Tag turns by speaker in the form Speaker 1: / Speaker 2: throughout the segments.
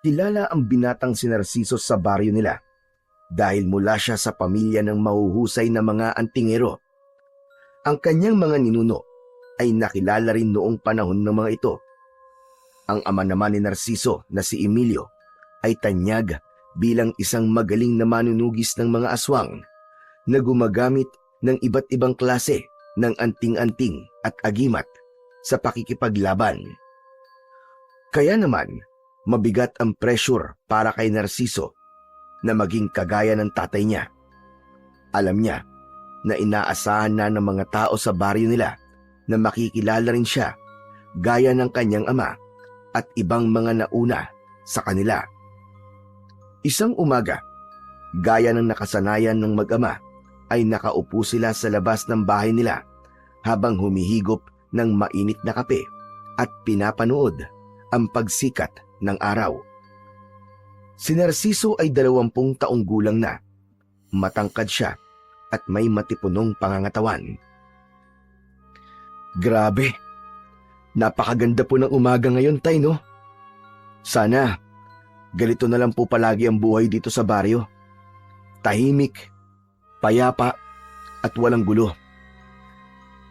Speaker 1: Kilala ang binatang si Narciso sa baryo nila dahil mula siya sa pamilya ng mahuhusay na mga antingero. Ang kanyang mga ninuno ay nakilala rin noong panahon ng mga ito. Ang ama naman ni Narciso na si Emilio ay tanyag bilang isang magaling na manunugis ng mga aswang na gumagamit ng iba't ibang klase ng anting-anting at agimat sa pakikipaglaban. Kaya naman, mabigat ang pressure para kay Narciso na maging kagaya ng tatay niya. Alam niya na inaasahan na ng mga tao sa baryo nila na makikilala rin siya gaya ng kanyang ama at ibang mga nauna sa kanila. Isang umaga, gaya ng nakasanayan ng mag-ama, ay nakaupo sila sa labas ng bahay nila habang humihigop ng mainit na kape at pinapanood ang pagsikat ng araw. Si Narciso ay 20 taong gulang na. Matangkad siya at may matipunong pangangatawan. Grabe, napakaganda po ng umaga ngayon, Tay, no? Sana, ganito na lang po palagi ang buhay dito sa baryo. Tahimik, payapa, at walang gulo.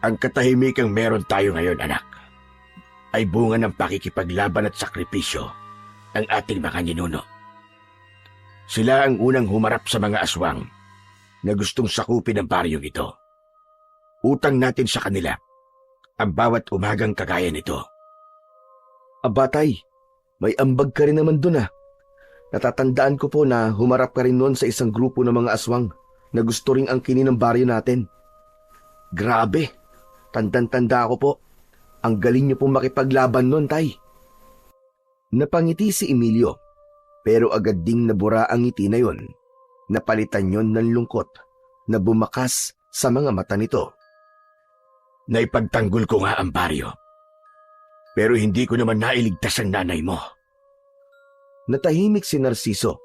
Speaker 2: Ang katahimikang meron tayo ngayon, anak, ay bunga ng pakikipaglaban at sakripisyo ng ating mga ninuno. Sila ang unang humarap sa mga aswang na gustong sakupin ang baryong ito. Utang natin sa kanila ang bawat umagang kagaya nito.
Speaker 1: Aba, Tay, may ambag ka rin naman dun ah. Natatandaan ko po na humarap ka rin noon sa isang grupo ng mga aswang na gusto ring angkinin ng baryo natin. Grabe, tandang-tanda ko po. Ang galing niyo pong makipaglaban noon, Tay. Napangiti si Emilio, pero agad ding nabura ang ngiti na yon. Napalitan yon ng lungkot na bumakas sa mga mata nito.
Speaker 2: Naipagtanggol ko nga ang baryo, pero hindi ko naman nailigtas ang nanay mo.
Speaker 1: Natahimik si Narciso.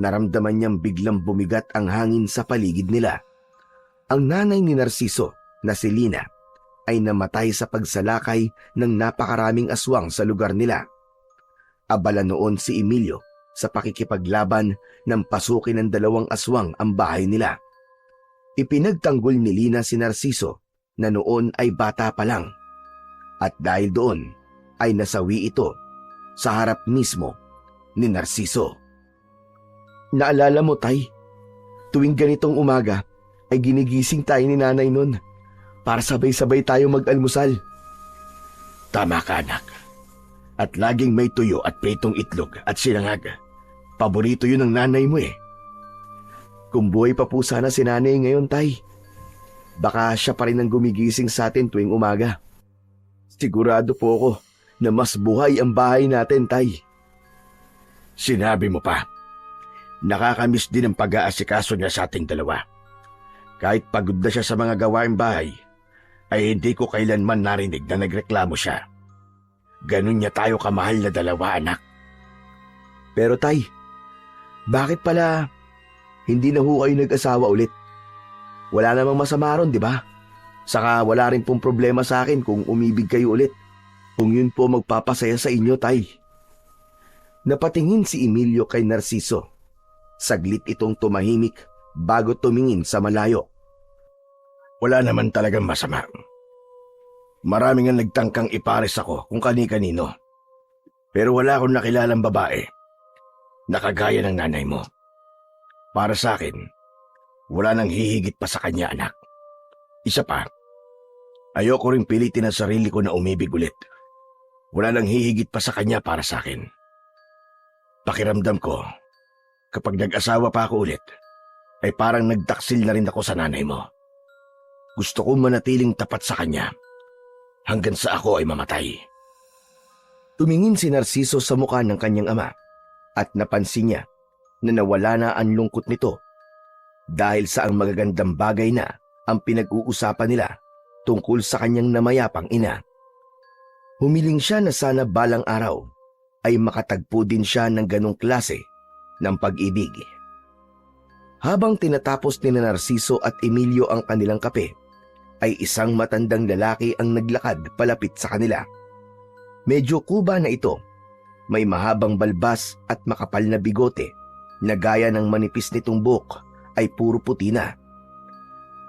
Speaker 1: Naramdaman niyang biglang bumigat ang hangin sa paligid nila. Ang nanay ni Narciso, na si Lina, ay namatay sa pagsalakay ng napakaraming aswang sa lugar nila. Abala noon si Emilio sa pakikipaglaban ng pasukin ng 2 aswang ang bahay nila. Ipinagtanggol ni Lina si Narciso na noon ay bata pa lang, at dahil doon ay nasawi ito sa harap mismo ni Narciso. Naalala mo, Tay, tuwing ganitong umaga ay ginigising tayo ni nanay nun para sabay-sabay tayo mag-almusal.
Speaker 2: Tama ka, anak. At laging may tuyo at pritong itlog at sinangag. Paborito yun ng nanay mo eh.
Speaker 1: Kung buhay pa po sana si nanay ngayon, Tay, baka siya pa rin ang gumigising sa atin tuwing umaga. Sigurado po ako na mas buhay ang bahay natin, Tay.
Speaker 2: Sinabi mo pa. Nakakamiss din ang pag-aasikaso niya sa ating dalawa. Kahit pagod na siya sa mga gawaing bahay, ay hindi ko kailanman narinig na nagreklamo siya. Ganun niya tayo kamahal na dalawa, anak.
Speaker 1: Pero Tay, bakit pala hindi na ho kayo nag-asawa ulit? Wala namang masama ron, di ba? Saka wala rin pong problema sa akin kung umibig kayo ulit. Kung yun po magpapasaya sa inyo, Tay. Napatingin si Emilio kay Narciso. Saglit itong tumahimik bago tumingin sa malayo.
Speaker 2: Wala naman talagang masama. Maraming ang nagtangkang ipares ako kung kani-kanino. Pero wala akong nakilalang babae na kagaya ng nanay mo. Para sa akin, wala nang hihigit pa sa kanya, anak. Isa pa, ayoko ring pilitin ang sarili ko na umibig ulit. Wala nang hihigit pa sa kanya para sa akin. Pakiramdam ko, kapag nag-asawa pa ako ulit, ay parang nagtaksil na rin ako sa nanay mo. Gusto ko manatiling tapat sa kanya hanggang sa ako ay mamatay.
Speaker 1: Tumingin si Narciso sa mukha ng kanyang ama at napansin niya na nawala na ang lungkot nito dahil sa ang magagandang bagay na ang pinag-uusapan nila tungkol sa kanyang namayapang ina. Humiling siya na sana balang araw ay makatagpo din siya ng ganong klase ng pag-ibig. Habang tinatapos ni Narciso at Emilio ang kanilang kape, ay isang matandang lalaki ang naglakad palapit sa kanila. Medyo kuba na ito, May mahabang balbas at makapal na bigote na gaya ng manipis nitong buhok ay puro puti na.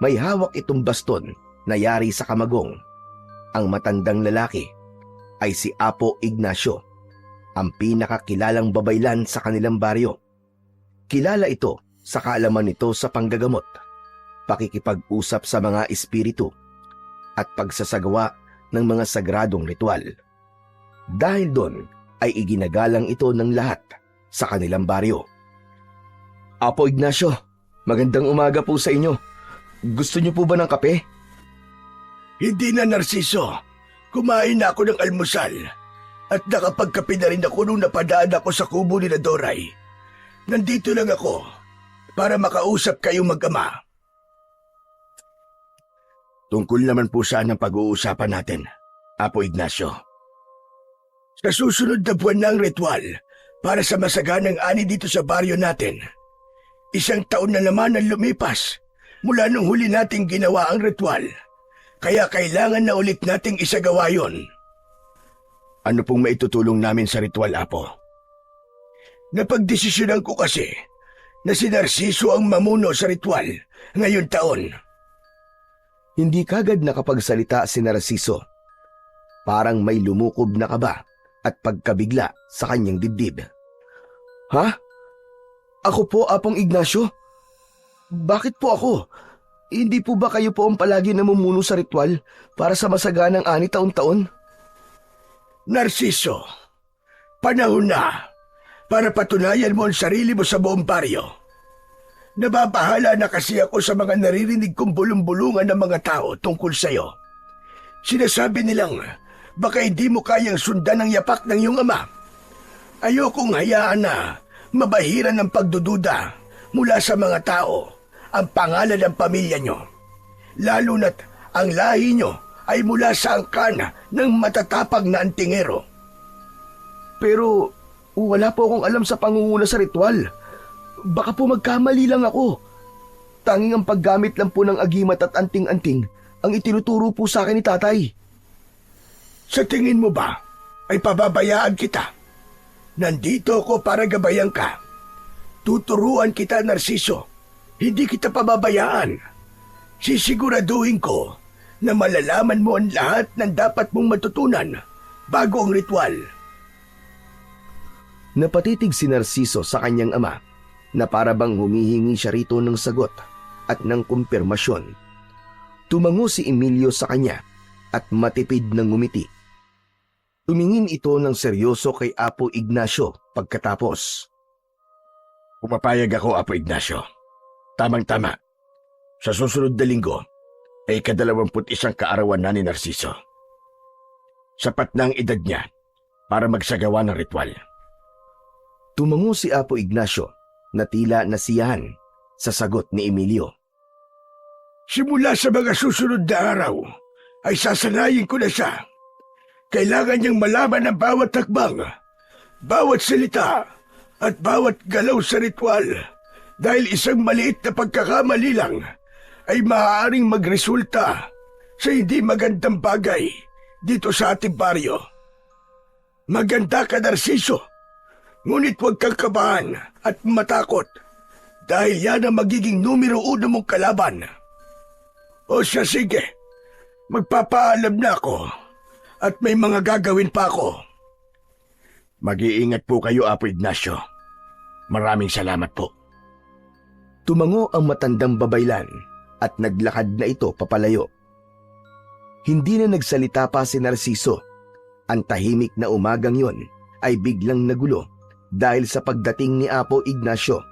Speaker 1: May hawak itong baston na yari sa kamagong. Ang matandang lalaki ay si Apo Ignacio, ang pinakakilalang babaylan sa kanilang baryo. Kilala ito sa kaalaman nito sa panggagamot, pakikipag-usap sa mga espiritu, at pagsasagawa ng mga sagradong ritual. Dahil doon ay iginagalang ito ng lahat sa kanilang baryo. Apo Ignacio, magandang umaga po sa inyo. Gusto niyo po ba ng kape?
Speaker 2: Hindi na, Narciso. Kumain na ako ng almusal at nakapagkape na rin ako nung napadaan ako sa kubo ni Doray. Nandito lang ako para makausap kayong mag-ama. Tungkol naman po saan ang pag-uusapan natin, Apo Ignacio. Sa susunod na buwan na ang ritual para sa masaganang ani dito sa baryo natin. 1 taon na naman ang lumipas mula nung huli nating ginawa ang ritual. Kaya kailangan na ulit nating isagawa yon. Ano pong maitutulong namin sa ritual, Apo? Napagdesisyonan ko kasi na si Narciso ang mamuno sa ritual ngayon taon.
Speaker 1: Hindi kagad nakapagsalita si Narciso. Parang may lumukob na kaba at pagkabigla sa kanyang dibdib. Ha? Ako po, Apong Ignacio? Bakit po ako? Hindi po ba kayo po ang palagi namumuno sa ritual para sa masaganang ani taon-taon?
Speaker 2: Narciso, panahon na para patunayan mo ang sarili mo sa buong baryo. Nababahala na kasi ako sa mga naririnig kong bulong-bulungan ng mga tao tungkol sa'yo. Sinasabi nilang baka hindi mo kayang sundan ang yapak ng iyong ama. Ayokong hayaan na mabahiran ng pagdududa mula sa mga tao ang pangalan ng pamilya nyo. Lalo na't ang lahi nyo ay mula sa angkan ng matatapag na antingero.
Speaker 1: Pero wala po akong alam sa pangunguna sa ritual. Baka po magkamali lang ako. Tanging ang paggamit lang po ng agimat at anting-anting ang itinuturo po sa akin ni tatay.
Speaker 2: Sa tingin mo ba ay pababayaan kita? Nandito ako para gabayan ka. Tuturuan kita, Narciso. Hindi kita pababayaan. Sisiguraduhin ko na malalaman mo ang lahat ng dapat mong matutunan bago ang ritual.
Speaker 1: Napatitig si Narciso sa kanyang ama na para bang humihingi siya rito ng sagot at ng kumpirmasyon. Tumango si Emilio sa kanya at matipid na ngumiti. Tumingin ito ng seryoso kay Apo Ignacio pagkatapos.
Speaker 2: Pumapayag ako, Apo Ignacio. Tamang-tama. Sa susunod na linggo ay 21 kaarawan na ni Narciso. Sapat na ang edad niya para magsagawa ng ritual.
Speaker 1: Tumango si Apo Ignacio na tila nasiyahan sa sagot ni Emilio.
Speaker 2: Simula sa mga susunod na araw ay sasanayin ko na siya. Kailangan niyang malaman ang bawat hakbang, bawat salita at bawat galaw sa ritual. Dahil isang maliit na pagkakamali lang ay maaaring magresulta sa hindi magandang bagay dito sa ating baryo. Maganda ka, Narciso. Ngunit huwag kang kabahan at matakot dahil yan ang magiging numero 1 mong kalaban. O siya, sige. Magpapaalam na ako at may mga gagawin pa ako. Mag-iingat po kayo, Apo Ignacio. Maraming salamat po.
Speaker 1: Tumango ang matandang babaylan at naglakad na ito papalayo. Hindi na nagsalita pa si Narciso. Ang tahimik na umagang yon ay biglang nagulo dahil sa pagdating ni Apo Ignacio.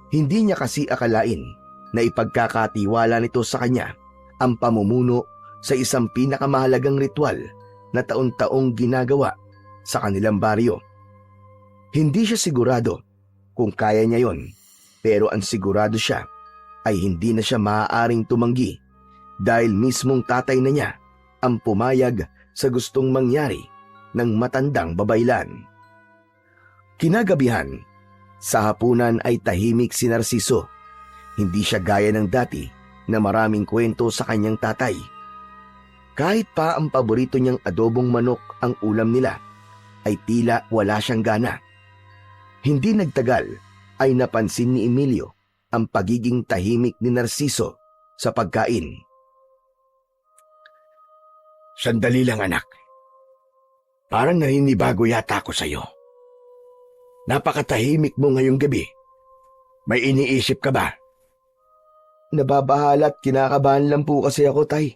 Speaker 1: Hindi niya kasi akalain na ipagkakatiwala nito sa kanya ang pamumuno sa isang pinakamahalagang ritual na taon-taong ginagawa sa kanilang baryo. Hindi siya sigurado kung kaya niya yon. Pero ang sigurado siya ay hindi na siya maaaring tumanggi dahil mismong tatay na niya ang pumayag sa gustong mangyari ng matandang babaylan. Kinagabihan, sa hapunan ay tahimik si Narciso. Hindi siya gaya ng dati na maraming kwento sa kanyang tatay. Kahit pa ang paborito niyang adobong manok ang ulam nila, ay tila wala siyang gana. Hindi nagtagal ay napansin ni Emilio ang pagiging tahimik ni Narciso sa pagkain.
Speaker 2: Sandali lang anak. Parang naninibago yata ako sa'yo. Napakatahimik mo ngayong gabi. May iniisip ka ba?
Speaker 1: Nababahala at kinakabahan lang po kasi ako, Tay.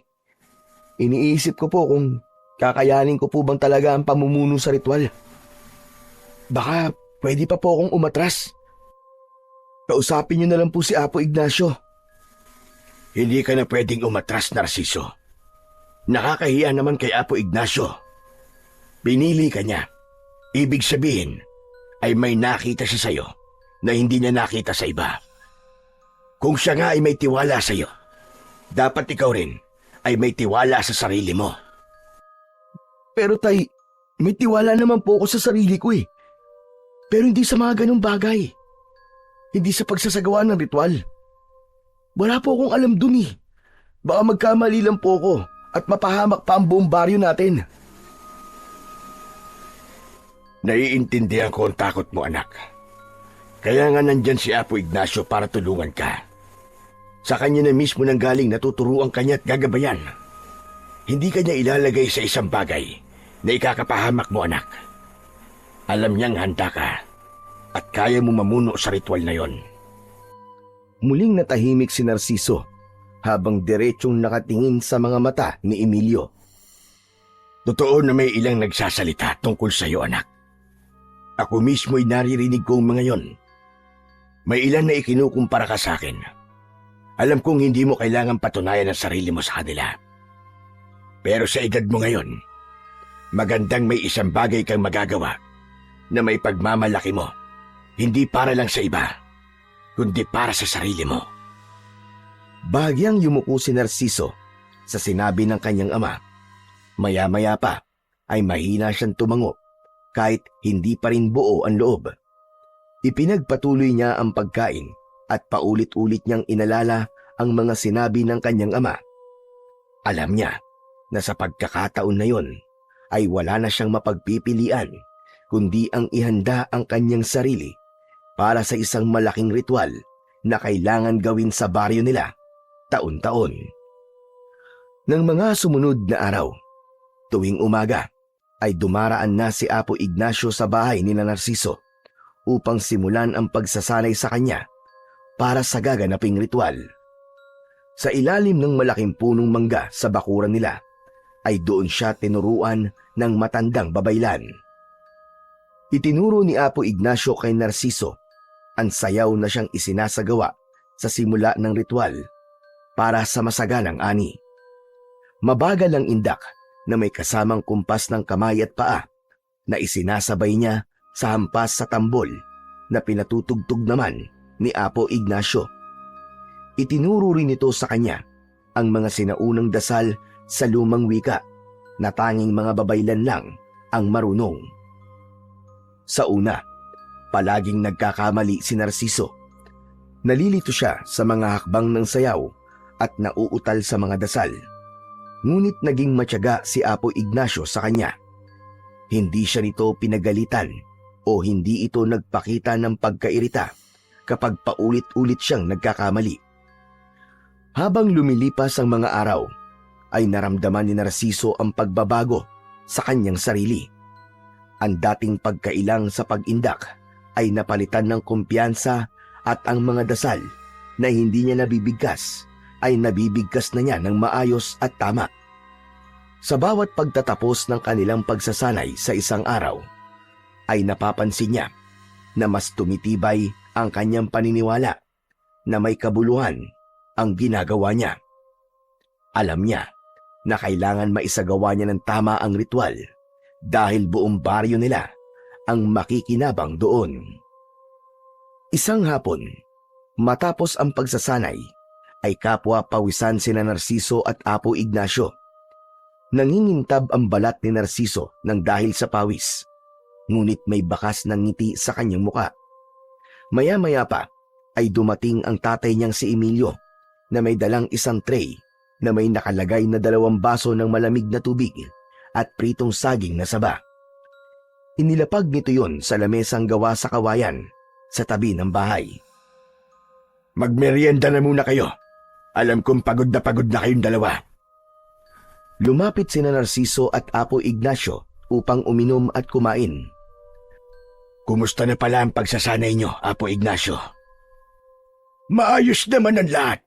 Speaker 1: Iniisip ko po kung kakayanin ko po bang talaga ang pamumuno sa ritual. Baka pwede pa po akong umatras. Kausapin niyo na lang po si Apo Ignacio.
Speaker 2: Hindi ka na pwedeng umatras, Narciso. Nakakahiya naman kay Apo Ignacio. Pinili ka niya. Ibig sabihin ay may nakita siya sa'yo na hindi niya nakita sa iba. Kung siya nga ay may tiwala sa'yo, dapat ikaw rin ay may tiwala sa sarili mo.
Speaker 1: Pero Tay, may tiwala naman po ako sa sarili ko eh. Pero hindi sa mga ganong bagay. Hindi sa pagsasagawa ng ritual. Wala po akong alam dun eh. Baka magkamali lang po ako at mapahamak pa ang buong baryo natin.
Speaker 2: Naiintindihan ko ang takot mo, anak. Kaya nga nandyan si Apo Ignacio para tulungan ka. Sa kanya na mismo nang galing natuturuan kanya at gagabayan. Hindi kanya ilalagay sa isang bagay na ikakapahamak mo, anak. Alam niyang handa ka at kaya mo mamuno sa ritual na yon.
Speaker 1: Muling natahimik si Narciso habang diretsong nakatingin sa mga mata ni Emilio.
Speaker 2: Totoo na may ilang nagsasalita tungkol sa iyo, anak. Ako mismo'y naririnig ko mga yon. May ilan na ikinukumpara ka sa akin. Alam kong hindi mo kailangan patunayan ang sarili mo sa kanila. Pero sa edad mo ngayon, magandang may isang bagay kang magagawa na may pagmamalaki mo. Hindi para lang sa iba, kundi para sa sarili mo.
Speaker 1: Bahagyang yumuko si Narciso sa sinabi ng kanyang ama. Maya-maya pa ay mahina siyang tumango kahit hindi pa rin buo ang loob. Ipinagpatuloy niya ang pagkain at paulit-ulit niyang inalala ang mga sinabi ng kanyang ama. Alam niya na sa pagkakataon na yon ay wala na siyang mapagpipilian kundi ang ihanda ang kanyang sarili para sa isang malaking ritual na kailangan gawin sa baryo nila taon-taon. Nang mga sumunod na araw, tuwing umaga ay dumaraan na si Apo Ignacio sa bahay ni Narciso upang simulan ang pagsasanay sa kanya para sa gaganaping ritual. Sa ilalim ng malaking punong mangga sa bakuran nila ay doon siya tinuruan ng matandang babaylan. Itinuro ni Apo Ignacio kay Narciso ang sayaw na siyang isinasagawa sa simula ng ritual para sa masaganang ani. Mabagal ang indak na may kasamang kumpas ng kamay at paa na isinasabay niya sa hampas sa tambol na pinatutugtog naman ni Apo Ignacio. Itinuro rin ito sa kanya ang mga sinaunang dasal sa lumang wika na tanging mga babaylan lang ang marunong. Sa una, palaging nagkakamali si Narciso. Nalilito siya sa mga hakbang ng sayaw at nauutal sa mga dasal. Ngunit naging matyaga si Apo Ignacio sa kanya. Hindi siya nito pinagalitan o hindi ito nagpakita ng pagkairita kapag paulit-ulit siyang nagkakamali. Habang lumilipas ang mga araw, ay naramdaman ni Narciso ang pagbabago sa kanyang sarili. Ang dating pagkailang sa pag-indak ay napalitan ng kumpiyansa at ang mga dasal na hindi niya nabibigkas ay nabibigkas na niya ng maayos at tama. Sa bawat pagtatapos ng kanilang pagsasanay sa isang araw, ay napapansin niya na mas tumitibay ang kanyang paniniwala na may kabuluhan ang ginagawa niya. Alam niya na kailangan maisagawa niya ng tama ang ritual dahil buong baryo nila ang makikinabang doon. Isang hapon, matapos ang pagsasanay, ay kapwa pawisan sina Narciso at Apo Ignacio. Nangingintab ang balat ni Narciso ng dahil sa pawis, ngunit may bakas ng ngiti sa kanyang muka. Maya-maya pa ay dumating ang tatay niyang si Emilio na may dalang isang tray na may nakalagay na 2 baso ng malamig na tubig at pritong saging na saba. Inilapag nito yon sa lamesang gawa sa kawayan sa tabi ng bahay.
Speaker 2: Magmerienda na muna kayo. Alam kong pagod na kayong dalawa.
Speaker 1: Lumapit sina Narciso at Apo Ignacio upang uminom at kumain.
Speaker 2: Kumusta na pala ang pagsasanay nyo, Apo Ignacio? Maayos naman ang lahat.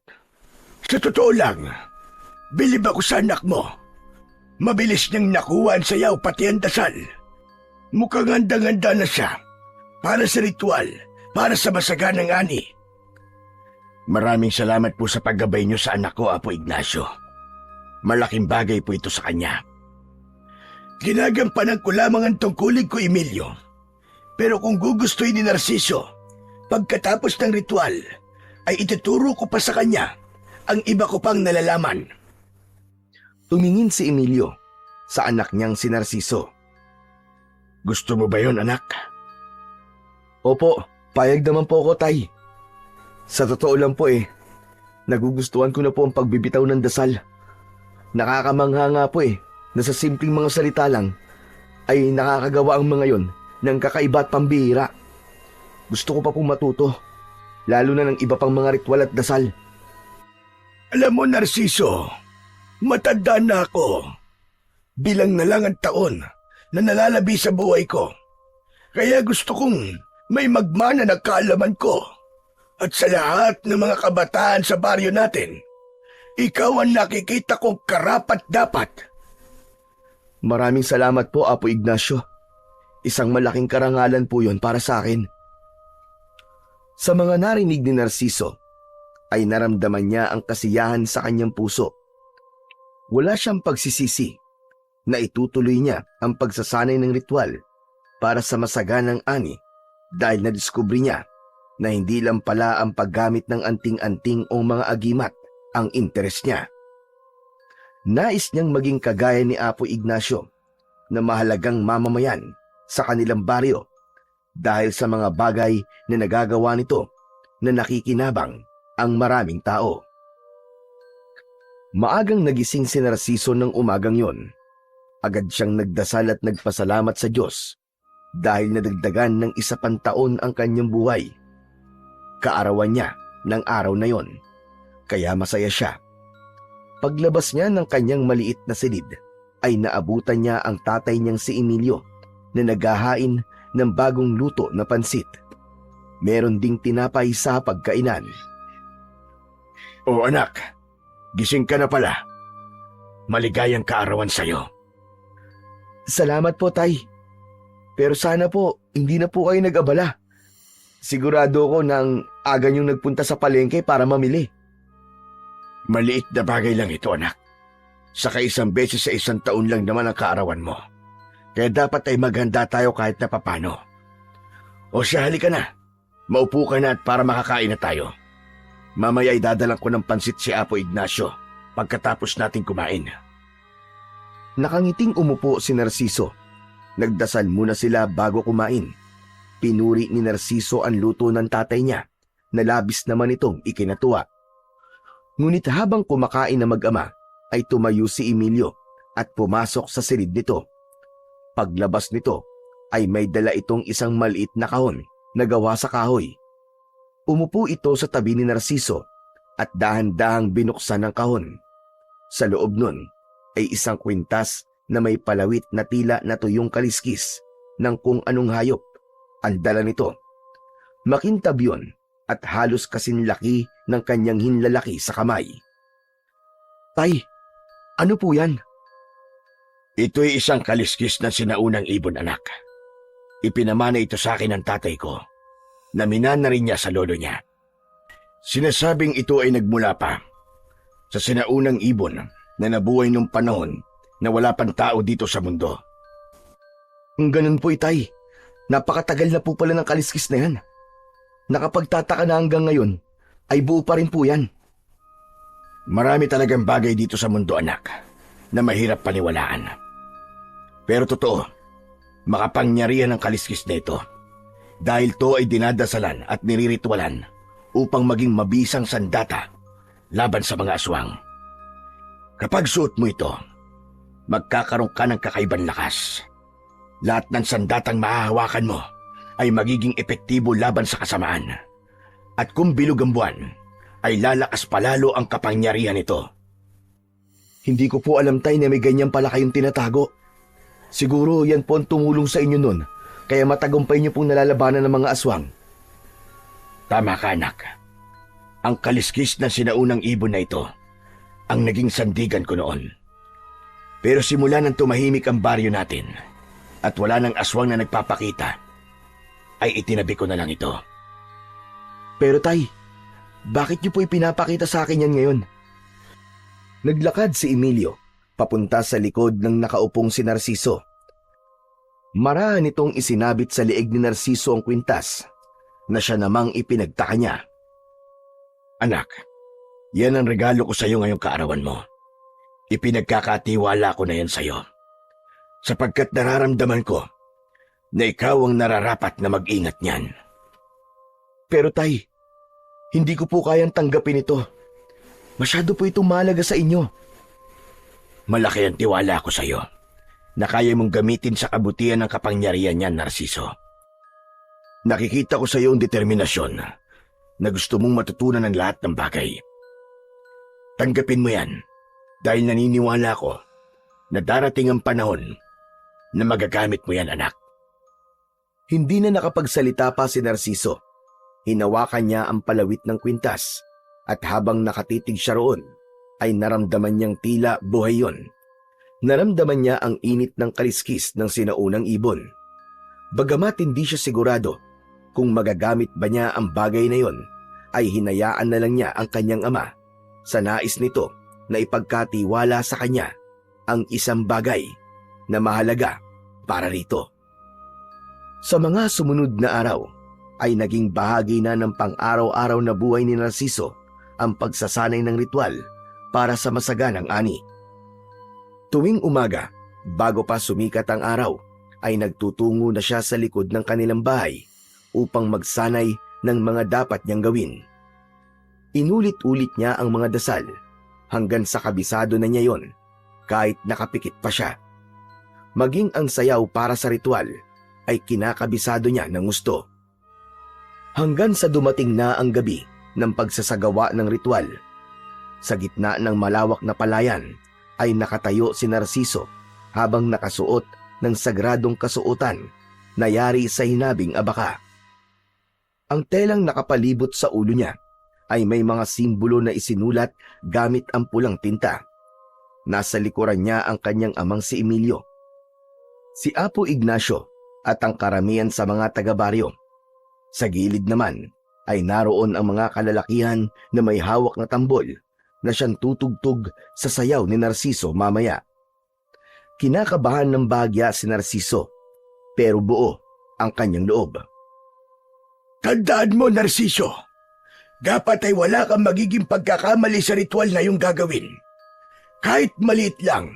Speaker 2: Sa totoo lang, bilib ako sa anak mo. Mabilis niyang nakuha ang sayaw pati ang dasal. Mukhang handang-handa na siya para sa ritual, para sa masaganang ani. Maraming salamat po sa paggabay niyo sa anak ko, Apo Ignacio. Malaking bagay po ito sa kanya. Ginagampanan ko lamang ang tungkulin ko, Emilio. Pero kung gugustuhin ni Narciso, pagkatapos ng ritual, ay ituturo ko pa sa kanya ang iba ko pang nalalaman.
Speaker 1: Tumingin si Emilio sa anak niyang si Narciso.
Speaker 2: Gusto mo ba yon, anak?
Speaker 1: Opo, payag naman po ako, Tay. Sa totoo lang po nagugustuhan ko na po ang pagbibitaw ng dasal. Nakakamangha nga po na sa simpleng mga salita lang ay nakakagawa ang mga yon ng kakaiba at pambihira. Gusto ko pa pong matuto, lalo na ng iba pang mga ritual at dasal.
Speaker 2: Alam mo, Narciso, matanda na ako. Bilang na lang ang taon na nalalabi sa buhay ko. Kaya gusto kong may magmana na kaalaman ko. At sa lahat ng mga kabataan sa baryo natin, ikaw ang nakikita kong karapat-dapat.
Speaker 1: Maraming salamat po, Apo Ignacio. Isang malaking karangalan po yon para sa akin. Sa mga narinig ni Narciso, ay naramdaman niya ang kasiyahan sa kanyang puso. Wala siyang pagsisisi na itutuloy niya ang pagsasanay ng ritual para sa masaganang ani dahil nadiskubre niya na hindi lang pala ang paggamit ng anting-anting o mga agimat ang interes niya. Nais niyang maging kagaya ni Apo Ignacio na mahalagang mamamayan sa kanilang baryo dahil sa mga bagay na nagagawa nito na nakikinabang ang maraming tao. Maagang nagising si Narciso ng umagang yon. Agad siyang nagdasal at nagpasalamat sa Diyos dahil nadagdagan ng isa pang taon ang kanyang buhay. Kaarawan niya ng araw na yon, kaya masaya siya. Paglabas niya ng kanyang maliit na silid, ay naabutan niya ang tatay niyang si Emilio na naghahain ng bagong luto na pansit. Meron ding tinapay sa pagkainan.
Speaker 2: O anak, gising ka na pala. Maligayang kaarawan sa'yo.
Speaker 1: Salamat po, Tay. Pero sana po, hindi na po kayo nag-abala. Sigurado ko nang aga niyong nagpunta sa palengke para mamili.
Speaker 2: Maliit na bagay lang ito, anak. Saka isang beses sa isang taon lang naman ang kaarawan mo. Kaya dapat ay maghanda tayo kahit na papano. O siya, halika na. Maupo ka na at para makakain na tayo. Mamaya ay dadalang ko ng pansit si Apo Ignacio pagkatapos natin kumain.
Speaker 1: Nakangiting umupo si Narciso. Nagdasal muna sila bago kumain. Pinuri ni Narciso ang luto ng tatay niya na labis naman itong ikinatuwa. Ngunit habang kumakain na mag-ama, ay tumayo si Emilio at pumasok sa silid nito. Paglabas nito, ay may dala itong isang maliit na kahon na gawa sa kahoy. Umupo ito sa tabi ni Narciso at dahan-dahang binuksan ang kahon. Sa loob nun ay isang kwintas na may palawit na tila na tuyong kaliskis ng kung anong hayop ang dala nito. Makintab yun at halos kasing laki ng kanyang hinlalaki sa kamay. Tay, ano po yan?
Speaker 2: Ito'y isang kaliskis ng sinaunang ibon, anak. Ipinamana ito sa akin ng tatay ko. Naminan na rin niya sa lolo niya. Sinasabing ito ay nagmula pa sa sinaunang ibon na nabuhay nung panahon na wala pang tao dito sa mundo.
Speaker 1: Ganun po, Itay. Napakatagal na po pala ng kaliskis na yan. Nakapagtataka na hanggang ngayon, ay buo pa rin po yan.
Speaker 2: Marami talagang bagay dito sa mundo, anak, na mahirap paniwalaan. Pero totoo, makapangyarihan ang kaliskis na ito. Dahil to ay dinadasalan at niriritualan upang maging mabisang sandata laban sa mga aswang. Kapag suot mo ito, magkakaroon ka ng kakaibang lakas. Lahat ng sandatang mahahawakan mo ay magiging epektibo laban sa kasamaan. At kung bilog ang buwan, ay lalakas palalo ang kapangyarihan nito.
Speaker 1: Hindi ko po alam, Tay, na may ganyan pala kayong tinatago. Siguro yan po ang tumulong sa inyo nun, kaya matagumpay niyo pong nalalabanan ng mga aswang.
Speaker 2: Tama ka, anak. Ang kaliskis ng sinaunang ibon na ito ang naging sandigan ko noon. Pero simula nang tumahimik ang baryo natin at wala nang aswang na nagpapakita, ay itinabi ko na lang ito.
Speaker 1: Pero Tay, bakit niyo po ipinapakita sa akin yan ngayon? Naglakad si Emilio papunta sa likod ng nakaupong si Narciso. Maraan nitong isinabit sa liig ni Narciso ang kwintas na siya namang ipinagtaka niya.
Speaker 2: Anak, yan ang regalo ko sa iyo ngayong kaarawan mo. Ipinagkakatiwala ko na yan sa iyo. Sapagkat nararamdaman ko na ikaw ang nararapat na mag-ingat niyan.
Speaker 1: Pero Tay, hindi ko po kayang tanggapin ito. Masyado po itong mahalaga sa inyo.
Speaker 2: Malaki ang tiwala ko sa iyo na kaya mong gamitin sa kabutihan ng kapangyarihan niyan, Narciso. Nakikita ko sa iyo ang determinasyon na gusto mong matutunan ng lahat ng bagay. Tanggapin mo yan dahil naniniwala ko na darating ang panahon na magagamit mo yan, anak.
Speaker 1: Hindi na nakapagsalita pa si Narciso. Hinawakan niya ang palawit ng kwintas at habang nakatitig siya roon, ay naramdaman niyang tila buhay yon. Naramdaman niya ang init ng kaliskis ng sinaunang ibon. Bagamat hindi siya sigurado kung magagamit ba niya ang bagay na yon, ay hinayaan na lang niya ang kanyang ama sa nais nito na ipagkatiwala sa kanya ang isang bagay na mahalaga para rito. Sa mga sumunod na araw, ay naging bahagi na ng pang-araw-araw na buhay ni Narciso ang pagsasanay ng ritual para sa masaganang ani. Tuwing umaga, bago pa sumikat ang araw, ay nagtutungo na siya sa likod ng kanilang bahay upang magsanay ng mga dapat niyang gawin. Inulit-ulit niya ang mga dasal hanggang sa kabisado na niya yon kahit nakapikit pa siya. Maging ang sayaw para sa ritual ay kinakabisado niya ng gusto. Hanggang sa dumating na ang gabi ng pagsasagawa ng ritual. Sa gitna ng malawak na palayan ay nakatayo si Narciso habang nakasuot ng sagradong kasuotan na yari sa hinabing abaka. Ang telang nakapalibot sa ulo niya ay may mga simbolo na isinulat gamit ang pulang tinta. Nasa likuran niya ang kanyang amang si Emilio, si Apo Ignacio at ang karamihan sa mga taga-baryo. Sa gilid naman ay naroon ang mga kalalakihan na may hawak na tambol na siyang tutugtog sa sayaw ni Narciso mamaya. Kinakabahan ng bahagya si Narciso, pero buo ang kanyang loob.
Speaker 2: Tandaan mo, Narciso, dapat ay wala kang magiging pagkakamali sa ritual na iyong gagawin. Kahit maliit lang,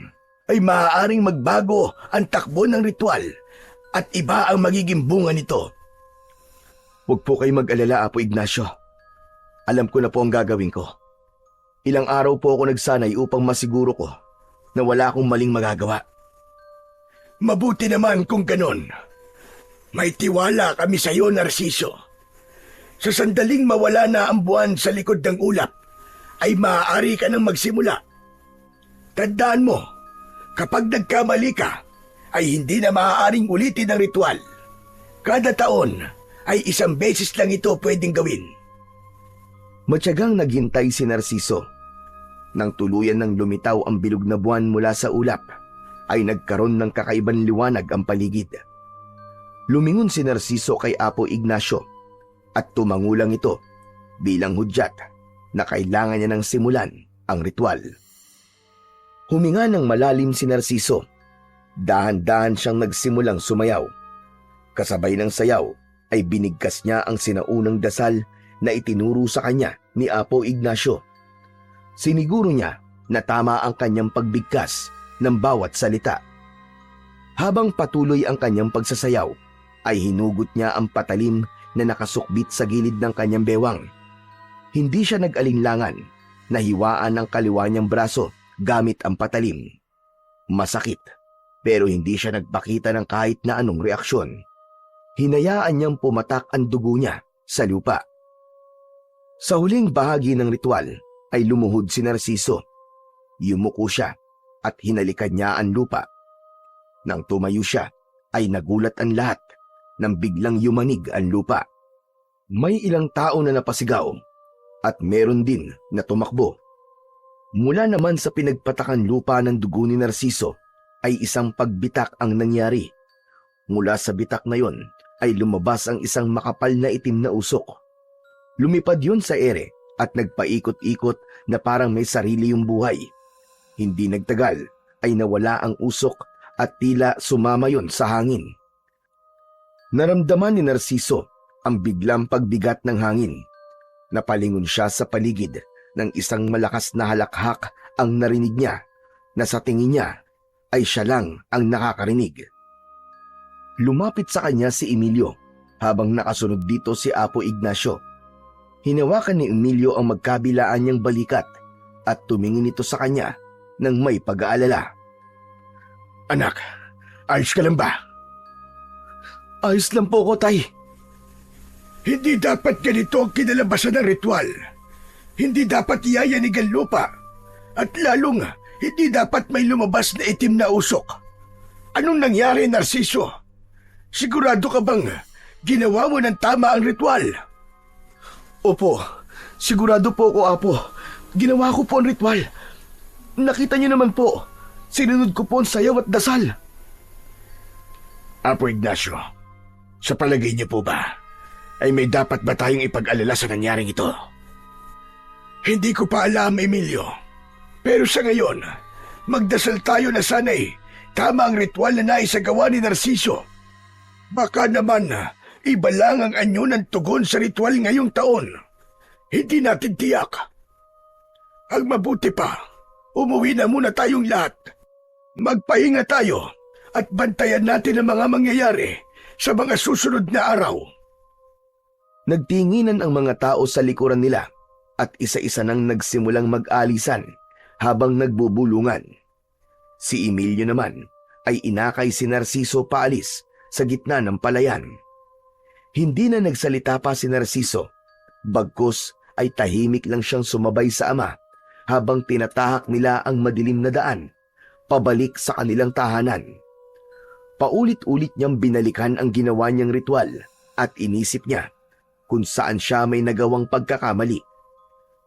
Speaker 2: ay maaaring magbago ang takbo ng ritual at iba ang magiging bunga nito.
Speaker 1: Huwag po kayo mag-alala, Apo Ignacio. Alam ko na po ang gagawin ko. Ilang araw po ako nagsanay upang masiguro ko na wala akong maling magagawa.
Speaker 2: Mabuti naman kung ganon. May tiwala kami sa iyo, Narciso. Sa sandaling mawala na ang buwan sa likod ng ulap, ay maaari ka nang magsimula. Tandaan mo, kapag nagkamali ka, ay hindi na maaaring ulitin ang ritual. Kada taon, ay isang beses lang ito pwedeng gawin.
Speaker 1: Matyagang naghintay si Narciso. Nang tuluyan ng lumitaw ang bilog na buwan mula sa ulap, ay nagkaroon ng kakaibang liwanag ang paligid. Lumingon si Narciso kay Apo Ignacio at tumangulang ito bilang hudyat na kailangan niya nang simulan ang ritual. Huminga ng malalim si Narciso. Dahan-dahan siyang nagsimulang sumayaw. Kasabay ng sayaw ay binigkas niya ang sinaunang dasal na itinuro sa kanya ni Apo Ignacio. Siniguro niya na tama ang kanyang pagbigkas ng bawat salita. Habang patuloy ang kanyang pagsasayaw, ay hinugot niya ang patalim na nakasukbit sa gilid ng kanyang bewang. Hindi siya nag-alinlangan na hiwaan ang kaliwa niyang braso gamit ang patalim. Masakit, pero hindi siya nagpakita ng kahit na anong reaksyon. Hinayaan niyang pumatak ang dugo niya sa lupa. Sa huling bahagi ng ritual ay lumuhod si Narciso. Yumuko siya at hinalikan niya ang lupa. Nang tumayo siya ay nagulat ang lahat nang biglang yumanig ang lupa. May ilang tao na napasigaw at meron din na tumakbo. Mula naman sa pinagpatakan lupa ng dugo ni Narciso ay isang pagbitak ang nangyari. Mula sa bitak na yon ay lumabas ang isang makapal na itim na usok. Lumipad yun sa ere at nagpaikot-ikot na parang may sarili yung buhay. Hindi nagtagal ay nawala ang usok at tila sumama yon sa hangin. Naramdaman ni Narciso ang biglang pagbigat ng hangin. Napalingon siya sa paligid ng isang malakas na halakhak ang narinig niya na sa tingin niya ay siya lang ang nakakarinig. Lumapit sa kanya si Emilio habang nakasunod dito si Apo Ignacio. Hinawakan ni Emilio ang magkabilaan niyang balikat at tumingin ito sa kanya nang may pag-aalala.
Speaker 2: Anak, ayos ka lang ba?
Speaker 1: Ayos lang po ko, Tay.
Speaker 2: Hindi dapat ganito ang kinalabasan ng ritual. Hindi dapat iyayanig ang lupa. At lalong, hindi dapat may lumabas na itim na usok. Anong nangyari, Narciso? Sigurado ka bang ginawa mo ng tama ang ritual?
Speaker 1: Opo, sigurado po ko, Apo. Ginawa ko po ang ritual. Nakita niyo naman po, sinunod ko po ang sayaw at dasal.
Speaker 2: Apo Ignacio, sa palagay niyo po ba, ay may dapat ba tayong ipag-alala sa nangyaring ito? Hindi ko pa alam, Emilio. Pero sa ngayon, magdasal tayo na sana'y tama ang ritual na naisagawa ni Narciso. Baka naman, iba lang ang anyo ng tugon sa ritual ngayong taon. Hindi natin tiyak. Ang mabuti pa, umuwi na muna tayong lahat. Magpahinga tayo at bantayan natin ang mga mangyayari sa mga susunod na araw.
Speaker 1: Nagtinginan ang mga tao sa likuran nila at isa-isa nang nagsimulang mag-alisan habang nagbubulungan. Si Emilio naman ay inakay si Narciso paalis sa gitna ng palayan. Hindi na nagsalita pa si Narciso, bagkus ay tahimik lang siyang sumabay sa ama habang tinatahak nila ang madilim na daan pabalik sa kanilang tahanan. Paulit-ulit niyang binalikan ang ginawa niyang ritual at inisip niya kung saan siya may nagawang pagkakamali.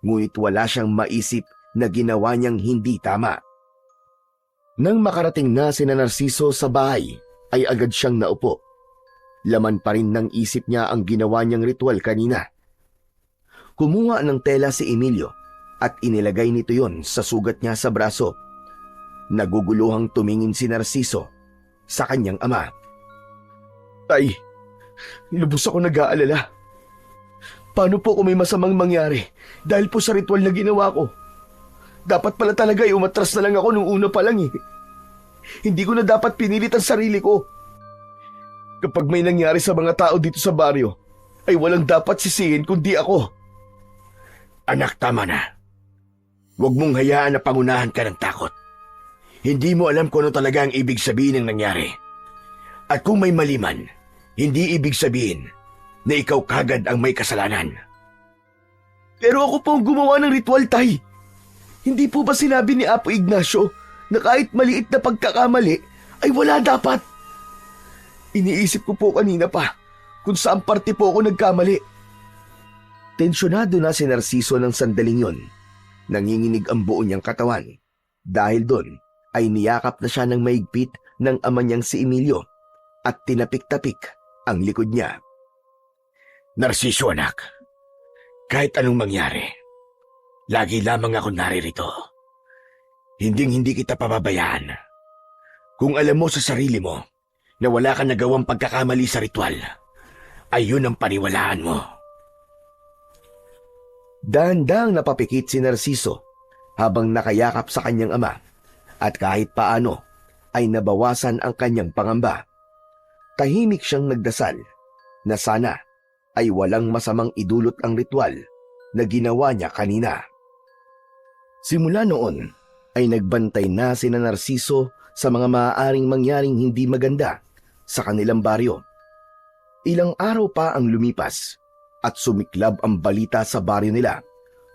Speaker 1: Ngunit wala siyang maisip na ginawa niyang hindi tama. Nang makarating na si Narciso sa bahay, ay agad siyang naupo. Laman pa rin ng isip niya ang ginawa niyang ritual kanina. Kumuha ng tela si Emilio at inilagay nito yon sa sugat niya sa braso. Naguguluhang tumingin si Narciso sa kanyang ama. Tay, lubos ako nag-aalala. Paano po kung may masamang mangyari dahil po sa ritual na ginawa ko? Dapat pala talaga ay umatras na lang ako nung una pa lang eh. Hindi ko na dapat pinilit ang sarili ko. Kapag may nangyari sa mga tao dito sa baryo, ay walang dapat sisihin kundi ako.
Speaker 2: Anak, tama na. Huwag mong hayaan na pangunahan ka ng takot. Hindi mo alam kung ano talaga ang ibig sabihin ng nangyari. At kung may mali man, hindi ibig sabihin na ikaw kagad ang may kasalanan.
Speaker 1: Pero ako po ang gumawa ng ritual, Tay. Hindi po ba sinabi ni Apo Ignacio na kahit maliit na pagkakamali ay wala dapat? Iniisip ko po kanina pa kung saan parte po ako nagkamali. Tensyonado na si Narciso ng sandaling yon. Nanginginig ang buo niyang katawan. Dahil doon ay niyakap na siya ng maigpit ng ama niyang si Emilio at tinapik-tapik ang likod niya.
Speaker 2: Narciso, anak, kahit anong mangyari, lagi lamang ako naririto. Hinding-hindi kita pababayaan. Kung alam mo sa sarili mo na wala kang nagawang pagkakamali sa ritual, ay yun ang paniwalaan mo.
Speaker 1: Dahan-dahang napapikit si Narciso habang nakayakap sa kanyang ama at kahit paano ay nabawasan ang kanyang pangamba. Tahimik siyang nagdasal na sana ay walang masamang idulot ang ritual na ginawa niya kanina. Simula noon ay nagbantay na sina Narciso sa mga maaaring mangyaring hindi maganda sa kanilang baryo. Ilang araw pa ang lumipas at sumiklab ang balita sa baryo nila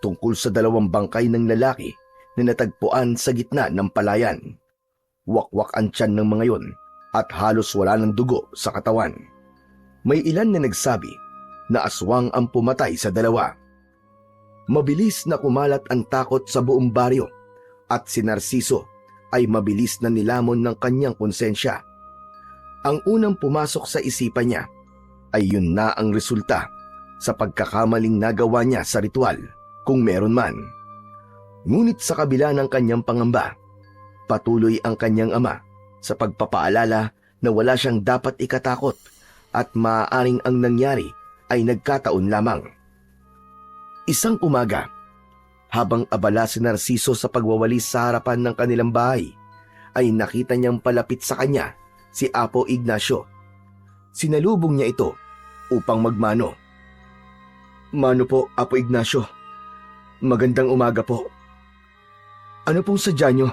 Speaker 1: tungkol sa 2 bangkay ng lalaki na natagpuan sa gitna ng palayan. Wakwak ang tiyan ng mga yon at halos wala ng dugo sa katawan. May ilan na nagsabi na aswang ang pumatay sa 2. Mabilis na kumalat ang takot sa buong baryo at si Narciso ay mabilis na nilamon ng kanyang konsensya. Ang unang pumasok sa isipan niya ay yun na ang resulta sa pagkakamaling nagawa niya sa ritual, kung meron man. Ngunit sa kabila ng kanyang pangamba, patuloy ang kanyang ama sa pagpapaalala na wala siyang dapat ikatakot at maaaring ang nangyari ay nagkataon lamang. Isang umaga, habang abala si Narciso sa pagwawalis sa harapan ng kanilang bahay, ay nakita niyang palapit sa kanya si Apo Ignacio. Sinalubong niya ito upang magmano. "Mano po, Apo Ignacio. Magandang umaga po. Ano pong sadya niyo?"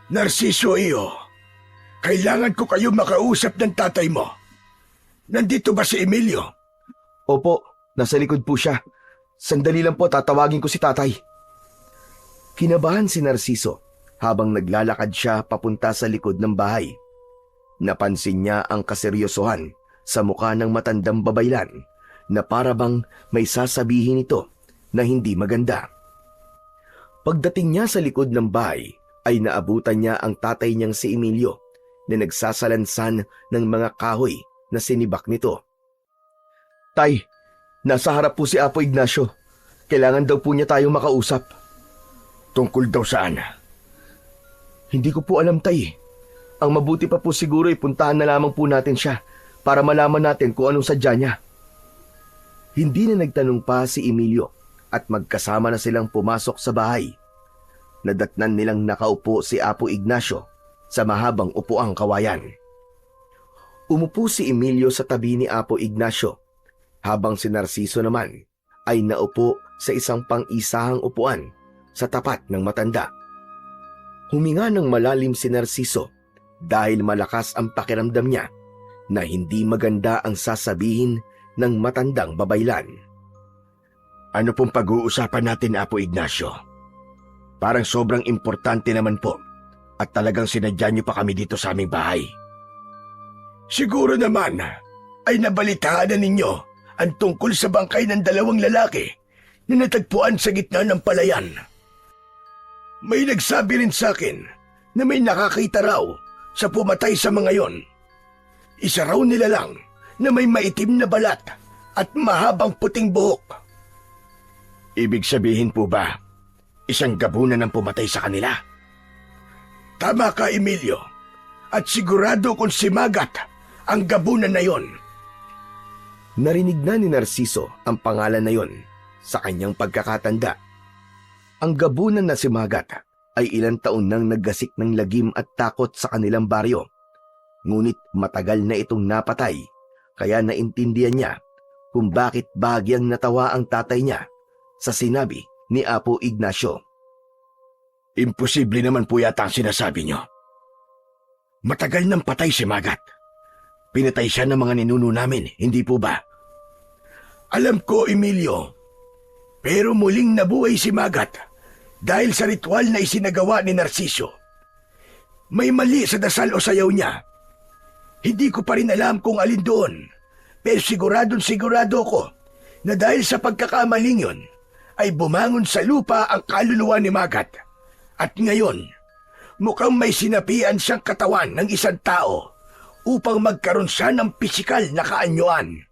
Speaker 2: Narciso iyo, kailangan ko kayo makausap ng tatay mo. Nandito ba si Emilio?
Speaker 1: "Opo, nasa likod po siya. Sandali lang po, tatawagin ko si tatay." Kinabahan si Narciso habang naglalakad siya papunta sa likod ng bahay. Napansin niya ang kaseryosohan sa mukha ng matandang babaylan na parabang may sasabihin ito na hindi maganda. Pagdating niya sa likod ng bahay ay naabutan niya ang tatay niyang si Emilio na nagsasalansan ng mga kahoy na sinibak nito. "Tay, nasa harap po si Apo Ignacio. Kailangan daw po niya tayong makausap."
Speaker 2: Tungkol daw saan?
Speaker 1: "Hindi ko po alam, tay. Ang mabuti pa po siguro ay puntahan na lamang po natin siya para malaman natin kung anong sadya niya." Hindi na nagtanong pa si Emilio at magkasama na silang pumasok sa bahay. Nadatnan nilang nakaupo si Apo Ignacio sa mahabang upuang kawayan. Umupo si Emilio sa tabi ni Apo Ignacio, habang si Narciso naman ay naupo sa isang pang-isahang upuan sa tapat ng matanda. Huminga ng malalim si Narciso dahil malakas ang pakiramdam niya na hindi maganda ang sasabihin ng matandang babaylan.
Speaker 2: Ano pong pag-uusapan natin, Apo Ignacio? Parang sobrang importante naman po at talagang sinadya niyo pa kami dito sa aming bahay. Siguro naman ay nabalitaan na ninyo ang tungkol sa bangkay ng 2 lalaki na natagpuan sa gitna ng palayan. May nagsabi rin sa akin na may nakakita raw sa pumatay sa mga yon. Isa raw nila lang na may maitim na balat at mahabang puting buhok. Ibig sabihin po ba, isang gabunan ang pumatay sa kanila? Tama ka, Emilio. At sigurado kung si Magat ang gabunan na yon.
Speaker 1: Narinig na ni Narciso ang pangalan na yon sa kanyang pagkakatanda. Ang gabunan na si Magat ay ilang taon nang naggasik ng lagim at takot sa kanilang baryo. Ngunit matagal na itong napatay, kaya naintindihan niya kung bakit bahagyang natawa ang tatay niya sa sinabi ni Apo Ignacio.
Speaker 2: Imposible naman po yata ang sinasabi niyo. Matagal nang patay si Magat. Pinatay siya ng mga ninuno namin, hindi po ba? Alam ko, Emilio. Pero muling nabuhay si Magat dahil sa ritual na isinagawa ni Narciso. May mali sa dasal o sayaw niya. Hindi ko pa rin alam kung alin doon, pero sigurado ko na dahil sa pagkakamaling yon ay bumangon sa lupa ang kaluluwa ni Magat. At ngayon, mukhang may sinapian siyang katawan ng isang tao upang magkaroon siya ng pisikal na kaanyuan.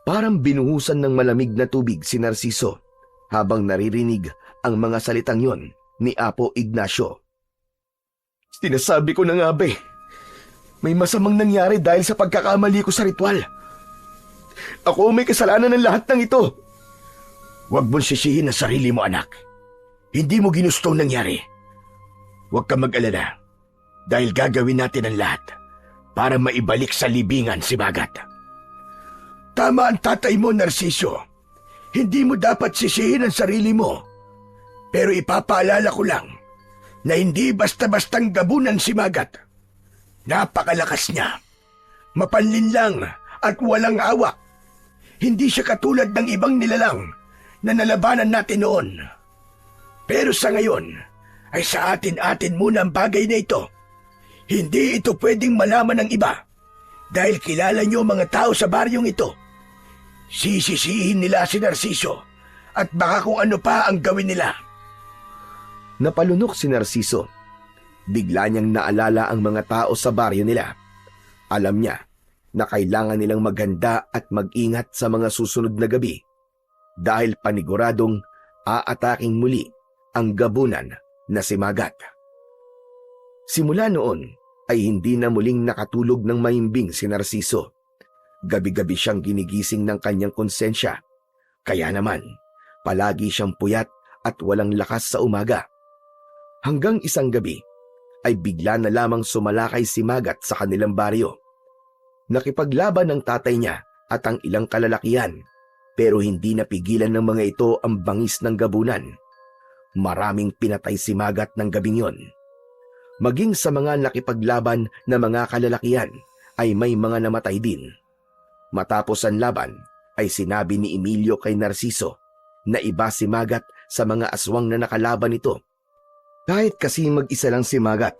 Speaker 1: Parang binuhusan ng malamig na tubig si Narciso habang naririnig ang mga salitang yon ni Apo Ignacio. "Sinasabi ko na nga ba, may masamang nangyari dahil sa pagkakamali ko sa ritual. Ako may kasalanan ng lahat ng ito."
Speaker 2: Huwag mong sisihin ang sarili mo, anak. Hindi mo ginusto ang nangyari. Huwag kang mag-alala dahil gagawin natin ang lahat para maibalik sa libingan si Magat. Tama ang tatay mo, Narciso. Hindi mo dapat sisihin ang sarili mo. Pero ipapaalala ko lang na hindi basta-bastang gabunan si Magat. Napakalakas niya. Mapanlinlang at walang awa. Hindi siya katulad ng ibang nilalang na nalabanan natin noon. Pero sa ngayon, ay sa atin-atin muna ang bagay na ito. Hindi ito pwedeng malaman ng iba dahil kilala niyo mga tao sa baryong ito. Sisisihin nila si Narciso at baka kung ano pa ang gawin nila.
Speaker 1: Napalunok si Narciso. Bigla niyang naalala ang mga tao sa baryo nila. Alam niya na kailangan nilang maghanda at mag-ingat sa mga susunod na gabi dahil paniguradong aataking muli ang gabunan na si Magat. Simula noon ay hindi na muling nakatulog ng mahimbing si Narciso. Gabi-gabi siyang ginigising ng kanyang konsensya. Kaya naman, palagi siyang puyat at walang lakas sa umaga. Hanggang isang gabi ay bigla na lamang sumalakay si Magat sa kanilang baryo. Nakipaglaban ng tatay niya at ang ilang kalalakihan pero hindi napigilan ng mga ito ang bangis ng gabunan. Maraming pinatay si Magat ng gabing yon. Maging sa mga nakipaglaban na mga kalalakihan ay may mga namatay din. Matapos ang laban ay sinabi ni Emilio kay Narciso na iba si Magat sa mga aswang na nakalaban nito. Kahit kasi mag-isa lang si Magat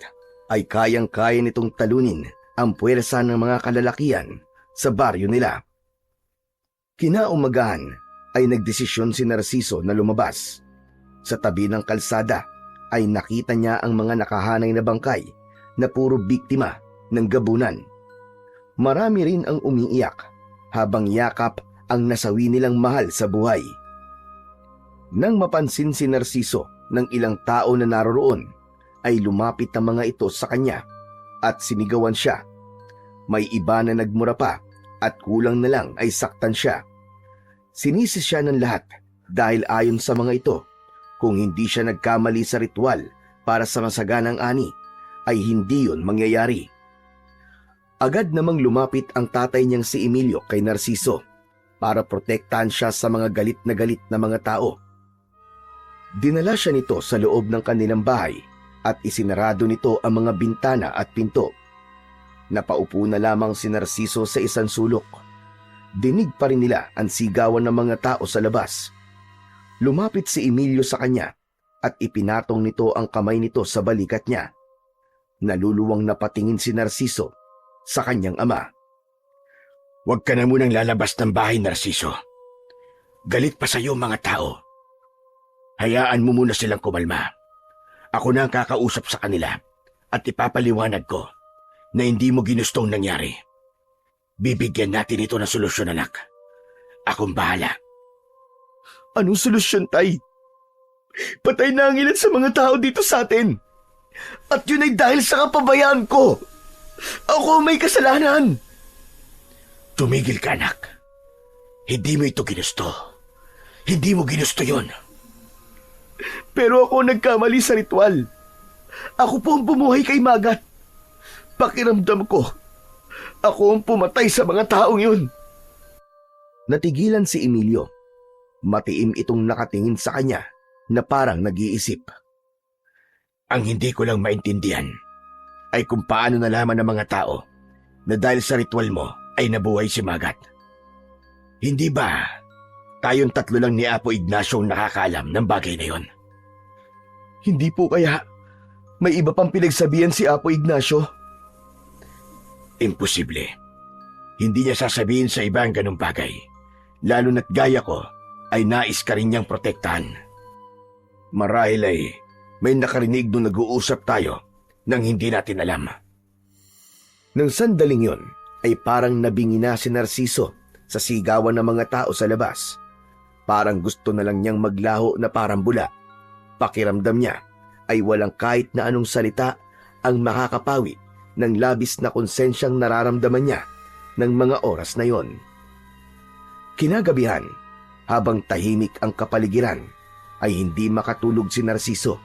Speaker 1: ay kayang-kaya nitong talunin ang puwersa ng mga kalalakihan sa baryo nila. Kinaumagahan ay nagdesisyon si Narciso na lumabas. Sa tabi ng kalsada ay nakita niya ang mga nakahanay na bangkay na puro biktima ng gabunan. Marami rin ang umiiyak habang yakap ang nasawi nilang mahal sa buhay. Nang mapansin si Narciso ng ilang tao na naroroon, ay lumapit ang mga ito sa kanya at sinigawan siya. May iba na nagmura pa at kulang na lang ay saktan siya. Sinisi siya ng lahat dahil ayon sa mga ito, kung hindi siya nagkamali sa ritual para sa masaganang ani, ay hindi yon mangyayari. Agad namang lumapit ang tatay niyang si Emilio kay Narciso para protektahan siya sa mga galit na mga tao. Dinala siya nito sa loob ng kanilang bahay at isinarado nito ang mga bintana at pinto. Napaupo na lamang si Narciso sa isang sulok. Dinig pa rin nila ang sigawan ng mga tao sa labas. Lumapit si Emilio sa kanya at ipinatong nito ang kamay nito sa balikat niya. Naluluwang napatingin si Narciso sa kanyang ama.
Speaker 2: Huwag ka na munang lalabas ng bahay, Narciso. Galit pa sa iyo mga tao. Hayaan mo muna silang kumalma. Ako na ang kakausap sa kanila at ipapaliwanag ko na hindi mo ginustong nangyari. Bibigyan natin ito ng solusyon, anak. Akong bahala.
Speaker 1: Anong solusyon, tay? Patay na ang ilan sa mga tao dito sa atin. At yun ay dahil sa kapabayaan ko. Ako may kasalanan.
Speaker 2: Tumigil ka, anak. Hindi mo ito ginusto. Hindi mo ginusto yun.
Speaker 1: Pero ako nagkamali sa ritual. Ako po ang bumuhay kay Magat. Pakiramdam ko, ako ang pumatay sa mga taong yun. Natigilan si Emilio. Matiim itong nakatingin sa kanya na parang nag-iisip.
Speaker 2: Ang hindi ko lang maintindihan ay kung paano nalaman ng mga tao na dahil sa ritual mo ay nabuhay si Magat. Hindi ba tayong tatlo lang ni Apo Ignacio ang nakakaalam ng bagay na yon?
Speaker 1: Hindi po kaya may iba pang pinagsabihan si Apo Ignacio?
Speaker 2: Imposible. Hindi niya sasabihin sa iba ang ganung bagay. Lalo na't gaya ko ay nais ka rin niyang protektahan. Marahil ay may nakarinig nung nag-uusap tayo nang hindi natin alam.
Speaker 1: Nang sandaling yon ay parang nabingi na si Narciso sa sigawan ng mga tao sa labas. Parang gusto na lang niyang maglaho na parang bula. Pakiramdam niya ay walang kahit na anong salita ang makakapawi ng labis na konsensyang nararamdaman niya ng mga oras na yon. Kinagabihan, habang tahimik ang kapaligiran, ay hindi makatulog si Narciso.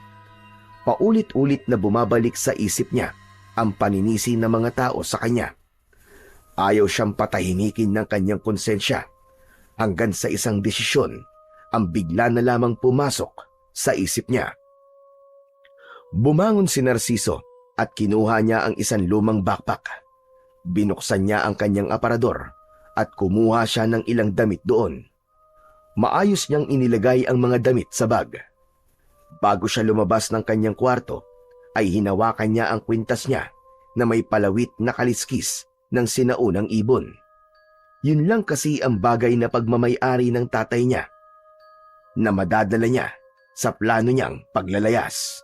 Speaker 1: Paulit-ulit na bumabalik sa isip niya ang paninisi ng mga tao sa kanya. Ayaw siyang patahimikin ng kanyang konsensya hanggang sa isang desisyon ang bigla na lamang pumasok sa isip niya. Bumangon si Narciso at kinuha niya ang isang lumang backpack. Binuksan niya ang kanyang aparador at kumuha siya ng ilang damit doon. Maayos niyang inilagay ang mga damit sa bag. Bago siya lumabas ng kanyang kwarto, ay hinawakan niya ang kwintas niya na may palawit na kaliskis ng sinaunang ibon. Yun lang kasi ang bagay na pagmamay-ari ng tatay niya na madadala niya sa plano niyang paglalayas.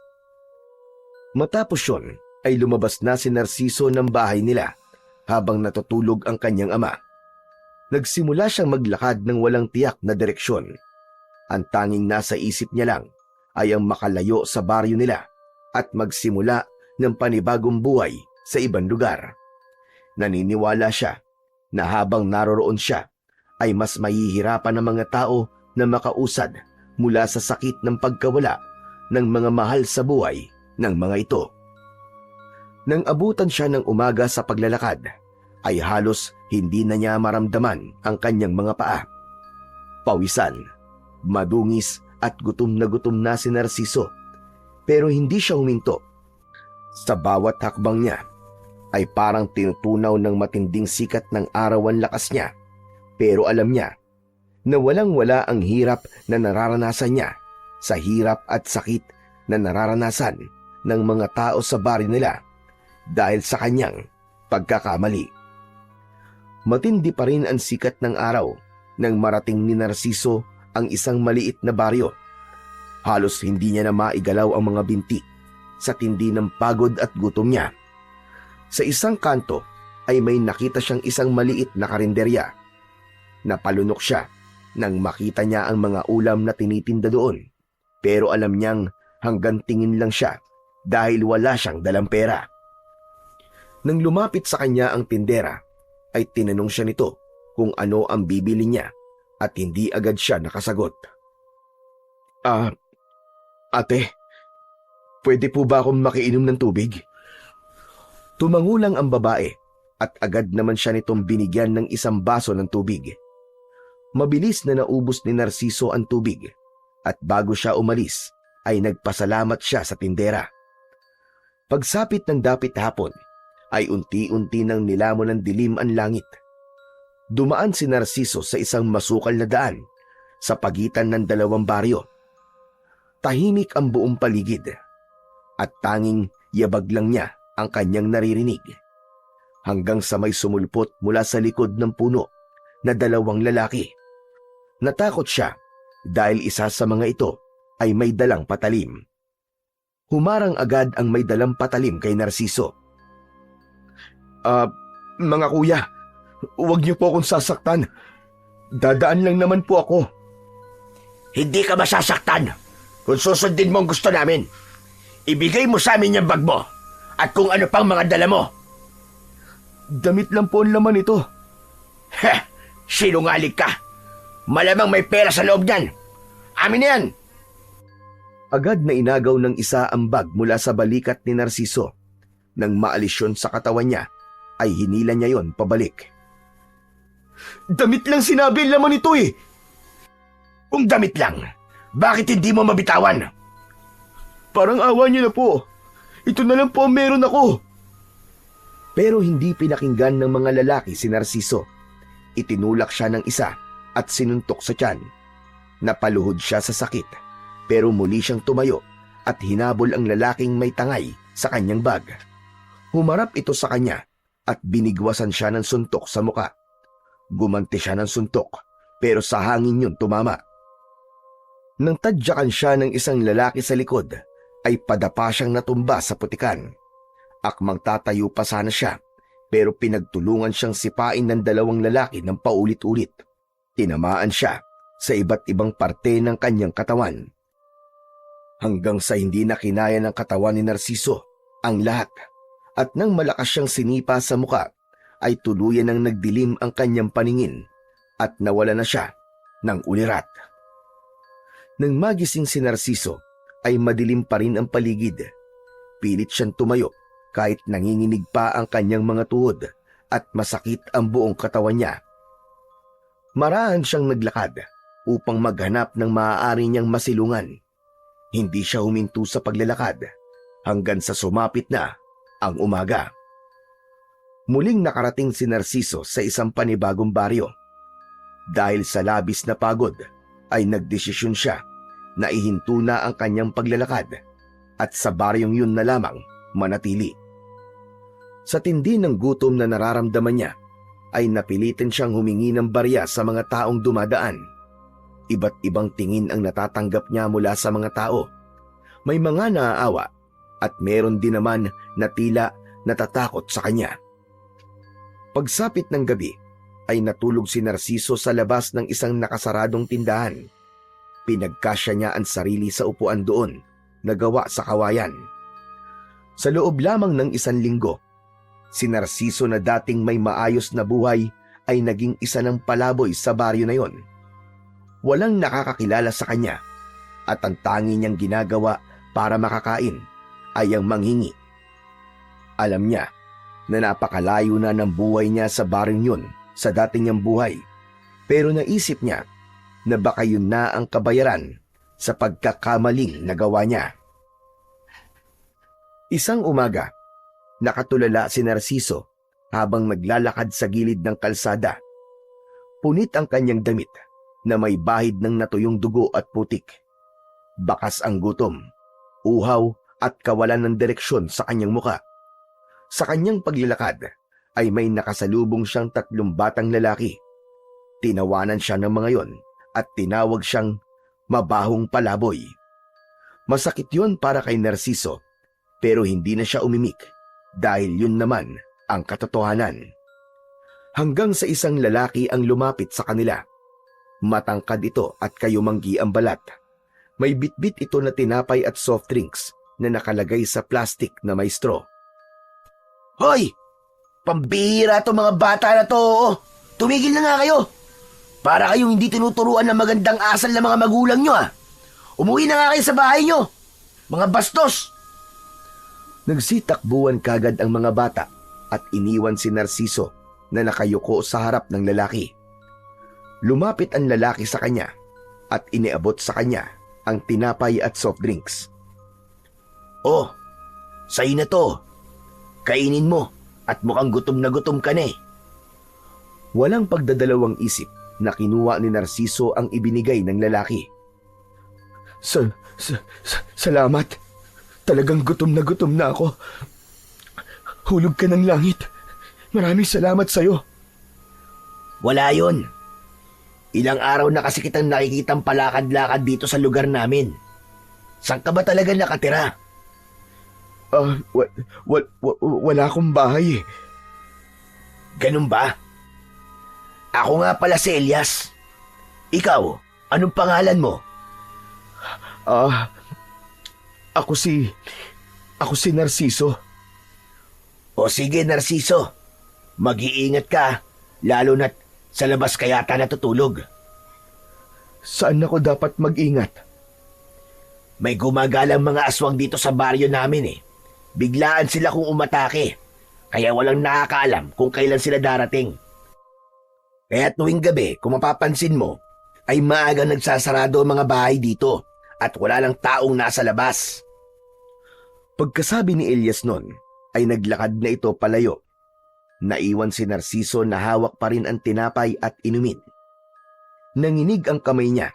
Speaker 1: Matapos yun, ay lumabas na si Narciso ng bahay nila habang natutulog ang kanyang ama. Nagsimula siyang maglakad ng walang tiyak na direksyon. Ang tanging nasa isip niya lang ay ang makalayo sa baryo nila at magsimula ng panibagong buhay sa ibang lugar. Naniniwala siya na habang naroroon siya ay mas mahihirapan ang mga tao na makausad mula sa sakit ng pagkawala ng mga mahal sa buhay ng mga ito. Nang abutan siya ng umaga sa paglalakad, ay halos hindi na niya maramdaman ang kanyang mga paa. Pawisan, madungis at gutom na si Narciso, pero hindi siya huminto. Sa bawat hakbang niya ay parang tinutunaw ng matinding sikat ng araw ang lakas niya, pero alam niya na walang-wala ang hirap na nararanasan niya sa hirap at sakit na nararanasan ng mga tao sa baryo nila dahil sa kanyang pagkakamali. Matindi pa rin ang sikat ng araw nang marating ni Narciso ang isang maliit na baryo. Halos hindi niya na maigalaw ang mga binti sa tindi ng pagod at gutom niya. Sa isang kanto ay may nakita siyang isang maliit na karinderya. Napalunok siya nang makita niya ang mga ulam na tinitinda doon, pero alam niyang hanggang tingin lang siya dahil wala siyang dalang pera. Nang lumapit sa kanya ang tindera, ay tinanong siya nito kung ano ang bibili niya at hindi agad siya nakasagot. Ate, pwede po ba akong makiinom ng tubig? Tumangulang ang babae at agad naman siya nitong binigyan ng isang baso ng tubig. Mabilis na naubos ni Narciso ang tubig at bago siya umalis ay nagpasalamat siya sa tindera. Pagsapit ng dapit hapon ay unti-unti nang nilamon ng dilim ang langit. Dumaan si Narciso sa isang masukal na daan sa pagitan ng dalawang baryo. Tahimik ang buong paligid at tanging yabag lang niya ang kanyang naririnig. Hanggang sa may sumulpot mula sa likod ng puno na dalawang lalaki. Natakot siya dahil isa sa mga ito ay may dalang patalim. Humarang agad ang may dalang patalim kay Narciso. Mga kuya, huwag niyo po akong sasaktan. Dadaan lang naman po ako.
Speaker 2: Hindi ka masasaktan kung susundin mo ang gusto namin. Ibigay mo sa amin yung bag mo at kung ano pang mga dala mo.
Speaker 1: Damit lang po ang laman ito.
Speaker 2: Heh, sinungaling ka. Malamang may pera sa loob niyan. Amin na yan.
Speaker 1: Agad na inagaw ng isa ang bag mula sa balikat ni Narciso. Nang maalis yun sa katawan niya, ay hinila niya yon pabalik. Damit lang sinabi ang laman ito eh.
Speaker 2: Kung damit lang, bakit hindi mo mabitawan?
Speaker 1: Parang awa niyo na po. Ito na lang po ang meron ako. Pero hindi pinakinggan ng mga lalaki si Narciso. Itinulak siya ng isa at sinuntok sa tiyan. Napaluhod siya sa sakit, pero muli siyang tumayo at hinabol ang lalaking may tangay sa kanyang bag. Humarap ito sa kanya at binigwasan siya ng suntok sa muka. Gumanti siya ng suntok, pero sa hangin yun tumama. Nang tadyakan siya ng isang lalaki sa likod, ay padapa siyang natumba sa putikan. Akmang tatayo pa sana siya, pero pinagtulungan siyang sipain ng dalawang lalaki ng paulit-ulit. Tinamaan siya sa iba't ibang parte ng kanyang katawan. Hanggang sa hindi na kinaya ng katawan ni Narciso ang lahat, at nang malakas siyang sinipa sa muka, ay tuluyan ng nagdilim ang kanyang paningin at nawala na siya ng ulirat. Nang magising si Narciso, ay madilim pa rin ang paligid. Pilit siyang tumayo kahit nanginginig pa ang kanyang mga tuhod at masakit ang buong katawan niya. Marahan siyang naglakad upang maghanap ng maaari niyang masilungan. Hindi siya huminto sa paglalakad hanggang sa sumapit na ang umaga. Muling nakarating si Narciso sa isang panibagong baryo. Dahil sa labis na pagod ay nagdesisyon siya na ihinto na ang kanyang paglalakad at sa baryong yun na lamang manatili. Sa tindi ng gutom na nararamdaman niya ay napilitan siyang humingi ng barya sa mga taong dumadaan. Iba't ibang tingin ang natatanggap niya mula sa mga tao. May mga naaawa at meron din naman na tila natatakot sa kanya. Pagsapit ng gabi ay natulog si Narciso sa labas ng isang nakasaradong tindahan. Pinagkasya niya ang sarili sa upuan doon na gawa sa kawayan. Sa loob lamang ng 1 linggo, si Narciso na dating may maayos na buhay ay naging isa ng palaboy sa baryo na yon. Walang nakakakilala sa kanya at ang tangi niyang ginagawa para makakain ay ang manghingi. Alam niya na napakalayo na ng buhay niya sa baryong yun sa dating niyang buhay, pero naisip niya na baka yun na ang kabayaran sa pagkakamaling nagawa niya. Isang umaga, nakatulala si Narciso habang naglalakad sa gilid ng kalsada. Punit ang kanyang damit na may bahid ng natuyong dugo at putik. Bakas ang gutom, uhaw at kawalan ng direksyon sa kanyang muka. Sa kanyang paglalakad ay may nakasalubong siyang 3 batang lalaki. Tinawanan siya ng mga yon at tinawag siyang mabahong palaboy. Masakit yun para kay Narciso, pero hindi na siya umimik dahil yun naman ang katotohanan. Hanggang sa isang lalaki ang lumapit sa kanila. Matangkad ito at kayumanggi ang balat. May bitbit ito na tinapay at soft drinks na nakalagay sa plastic na may straw. "Hoy! Pambihira to mga bata na to! Tumigil na nga kayo! Para kayong hindi tinuturuan ng magandang asal ng mga magulang nyo Umuwi na nga kayo sa bahay nyo! Mga bastos!" Nagsitakbuhan kagad ang mga bata at iniwan si Narciso na nakayuko sa harap ng lalaki. Lumapit ang lalaki sa kanya at iniabot sa kanya ang tinapay at soft drinks. "Oh, sa'yo na to. Kainin mo at mukhang gutom na gutom ka na eh." Walang pagdadalawang isip na kinuha ni Narciso ang ibinigay ng lalaki. Salamat. Talagang gutom na ako. Hulog ka ng langit. Maraming salamat sa'yo." "Wala yon. Ilang araw na kasi kitang nakikitang palakad-lakad dito sa lugar namin. Saan ka ba talaga nakatira?" Wala akong bahay eh." "Ganun ba? Ako nga pala si Elias. Ikaw, anong pangalan mo?" Ako si Narciso." "O sige, Narciso. Mag-iingat ka, lalo na't sa labas ka yata natutulog." "Saan ako dapat mag-ingat?" "May gumagalang mga aswang dito sa baryo namin eh. Biglaan sila kung umatake, kaya walang nakakaalam kung kailan sila darating. Kaya tuwing gabi, kung mapapansin mo, ay maaga nagsasarado ang mga bahay dito at wala lang taong nasa labas." Pagkasabi ni Elias nun, ay naglakad na ito palayo. Naiwan si Narciso na hawak pa rin ang tinapay at inumin. Nanginig ang kamay niya,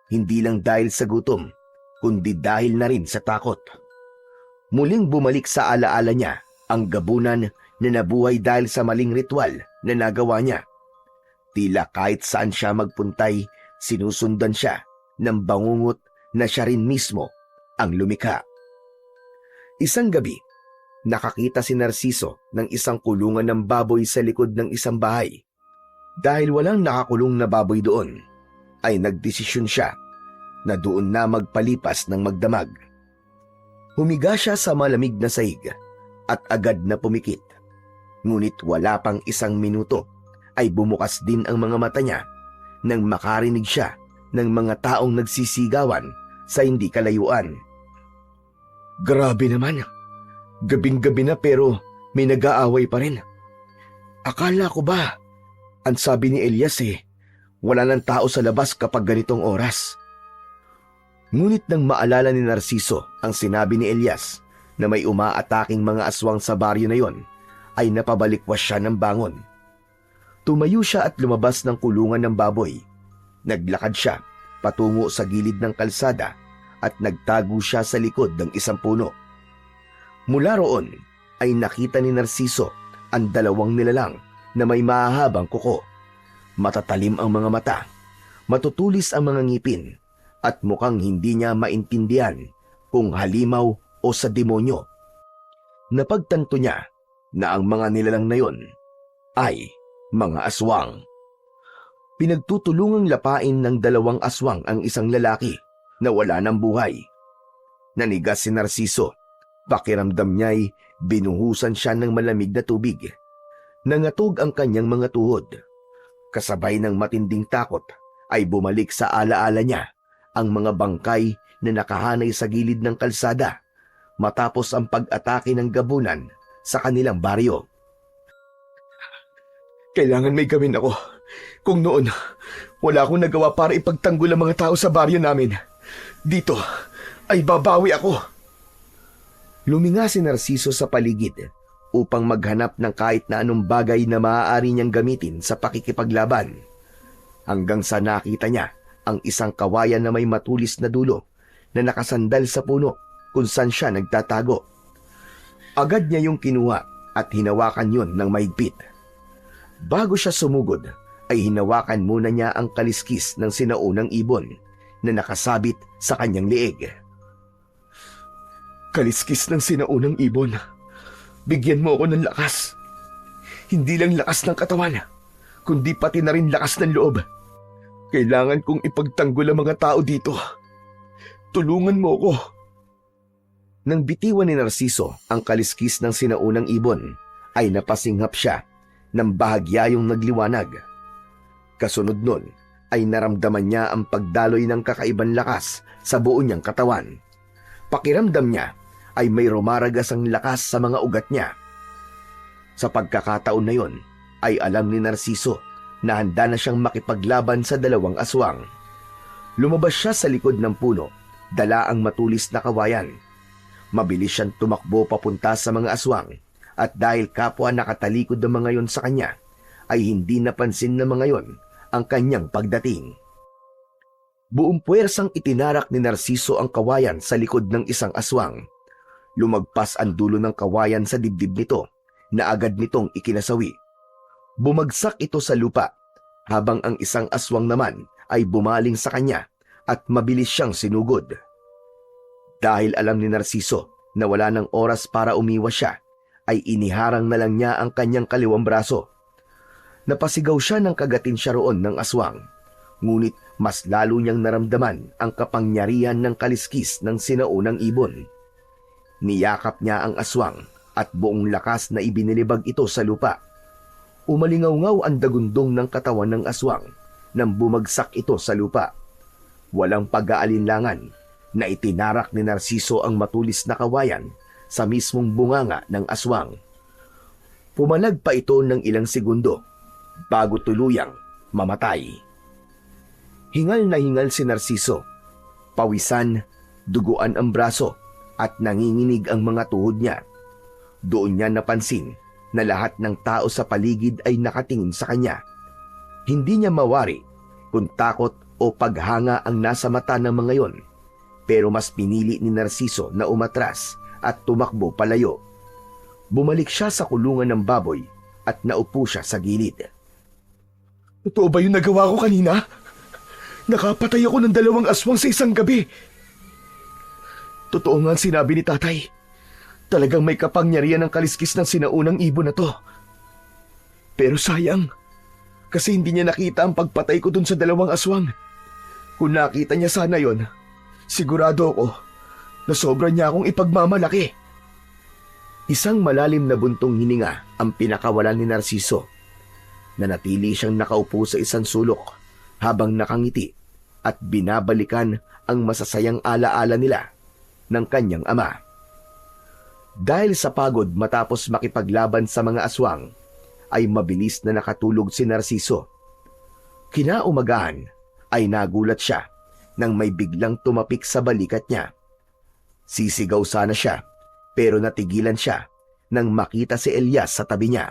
Speaker 1: hindi lang dahil sa gutom, kundi dahil na rin sa takot. Muling bumalik sa alaala niya ang gabunan na nabuhay dahil sa maling ritual na nagawa niya. Tila kahit saan siya magpuntay, sinusundan siya ng bangungot na siya rin mismo ang lumikha. Isang gabi, nakakita si Narciso ng isang kulungan ng baboy sa likod ng isang bahay. Dahil walang nakakulong na baboy doon, ay nagdesisyon siya na doon na magpalipas ng magdamag. Humiga siya sa malamig na sahig at agad na pumikit. Ngunit wala pang 1 minuto ay bumukas din ang mga mata niya nang makarinig siya ng mga taong nagsisigawan sa hindi kalayuan. Grabe naman, gabing-gabi na pero may nag-aaway pa rin. Akala ko ba, ang sabi ni Elias wala ng tao sa labas kapag ganitong oras. Ngunit nang maalala ni Narciso ang sinabi ni Elias, na may umaataking mga aswang sa baryo na yon ay napabalikwas siya ng bangon. Tumayo siya at lumabas ng kulungan ng baboy. Naglakad siya patungo sa gilid ng kalsada at nagtago siya sa likod ng isang puno. Mula roon ay nakita ni Narciso ang dalawang nilalang na may mahahabang kuko. Matatalim ang mga mata, matutulis ang mga ngipin, at mukhang hindi niya maintindihan kung halimaw o sa demonyo. Napagtanto niya na ang mga nilalang na yon ay mga aswang. Pinagtutulungang lapain ng dalawang aswang ang isang lalaki na wala ng buhay. Nanigas si Narciso. Pakiramdam niya'y binuhusan siya ng malamig na tubig. Nangatog ang kanyang mga tuhod. Kasabay ng matinding takot ay bumalik sa alaala niya ang mga bangkay na nakahanay sa gilid ng kalsada matapos ang pag-atake ng gabunan sa kanilang baryo.
Speaker 2: Kailangan may gawin ako. Kung noon, wala akong nagawa para ipagtanggol ang mga tao sa baryo namin. Dito ay babawi ako.
Speaker 1: Luminga si Narciso sa paligid upang maghanap ng kahit na anong bagay na maaari niyang gamitin sa pakikipaglaban. Hanggang sa nakita niya ang isang kawayan na may matulis na dulo na nakasandal sa puno kung saan siya nagtatago. Agad niya yung kinuha at hinawakan yun ng mahigpit. Bago siya sumugod, ay hinawakan muna niya ang kaliskis ng sinaunang ibon na nakasabit sa kanyang liig.
Speaker 2: Kaliskis ng sinaunang ibon. Bigyan mo ako ng lakas. Hindi lang lakas ng katawan, kundi pati na rin lakas ng loob. Kailangan kong ipagtanggol ang mga tao dito. Tulungan mo ako.
Speaker 1: Nang bitiwan ni Narciso ang kaliskis ng sinaunang ibon, ay napasinghap siya ng bahagya yung nagliwanag. Kasunod nun ay naramdaman niya ang pagdaloy ng kakaibang lakas sa buo niyang katawan. Pakiramdam niya ay may rumaragas ang lakas sa mga ugat niya. Sa pagkakataon na yon, ay alam ni Narciso na handa na siyang makipaglaban sa dalawang aswang. Lumabas siya sa likod ng puno, dala ang matulis na kawayan. Mabilis siyang tumakbo papunta sa mga aswang, at dahil kapwa nakatalikod ng mga yon sa kanya, ay hindi napansin ng mga yon ang kanyang pagdating. Buong puwersang itinarak ni Narciso ang kawayan sa likod ng isang aswang. Lumagpas ang dulo ng kawayan sa dibdib nito na agad nitong ikinasawi. Bumagsak ito sa lupa habang ang isang aswang naman ay bumaling sa kanya at mabilis siyang sinugod. Dahil alam ni Narciso na wala ng oras para umiwas siya, ay iniharang na lang niya ang kanyang kaliwang braso. Napasigaw siya nang kagatin siya roon ng aswang. Ngunit mas lalo niyang naramdaman ang kapangyarihan ng kaliskis ng sinaunang ibon. Niyakap niya ang aswang at buong lakas na ibinilibag ito sa lupa. Umalingaw-ngaw ang dagundong ng katawan ng aswang nang bumagsak ito sa lupa. Walang pag-aalinlangan na itinarak ni Narciso ang matulis na kawayan sa mismong bunganga ng aswang. Pumalag pa ito ng ilang segundo bago tuluyang mamatay. Hingal na hingal si Narciso. Pawisan, duguan ang braso at nanginginig ang mga tuhod niya. Doon niya napansin na lahat ng tao sa paligid ay nakatingin sa kanya. Hindi niya mawari kung takot o paghanga ang nasa mata ng mga yon, pero mas pinili ni Narciso na umatras at tumakbo palayo. Bumalik siya sa kulungan ng baboy at naupo siya sa gilid.
Speaker 2: Totoo ba yung nagawa ko kanina? Nakapatay ako ng dalawang aswang sa isang gabi. Totoo nga ang sinabi ni tatay. Talagang may kapangyarihan ng kaliskis ng sinaunang ibon na to. Pero sayang, kasi hindi niya nakita ang pagpatay ko dun sa dalawang aswang. Kung nakita niya sana yon, sigurado ako na sobra niya akong ipagmamalaki.
Speaker 1: Isang malalim na buntong hininga ang pinakawalan ni Narciso. Nanatili siyang nakaupo sa isang sulok habang nakangiti at binabalikan ang masasayang alaala nila ng kanyang ama. Dahil sa pagod matapos makipaglaban sa mga aswang, ay mabilis na nakatulog si Narciso. Kinaumagahan ay nagulat siya nang may biglang tumapik sa balikat niya. Sisigaw sana siya, pero natigilan siya nang makita si Elias sa tabi niya.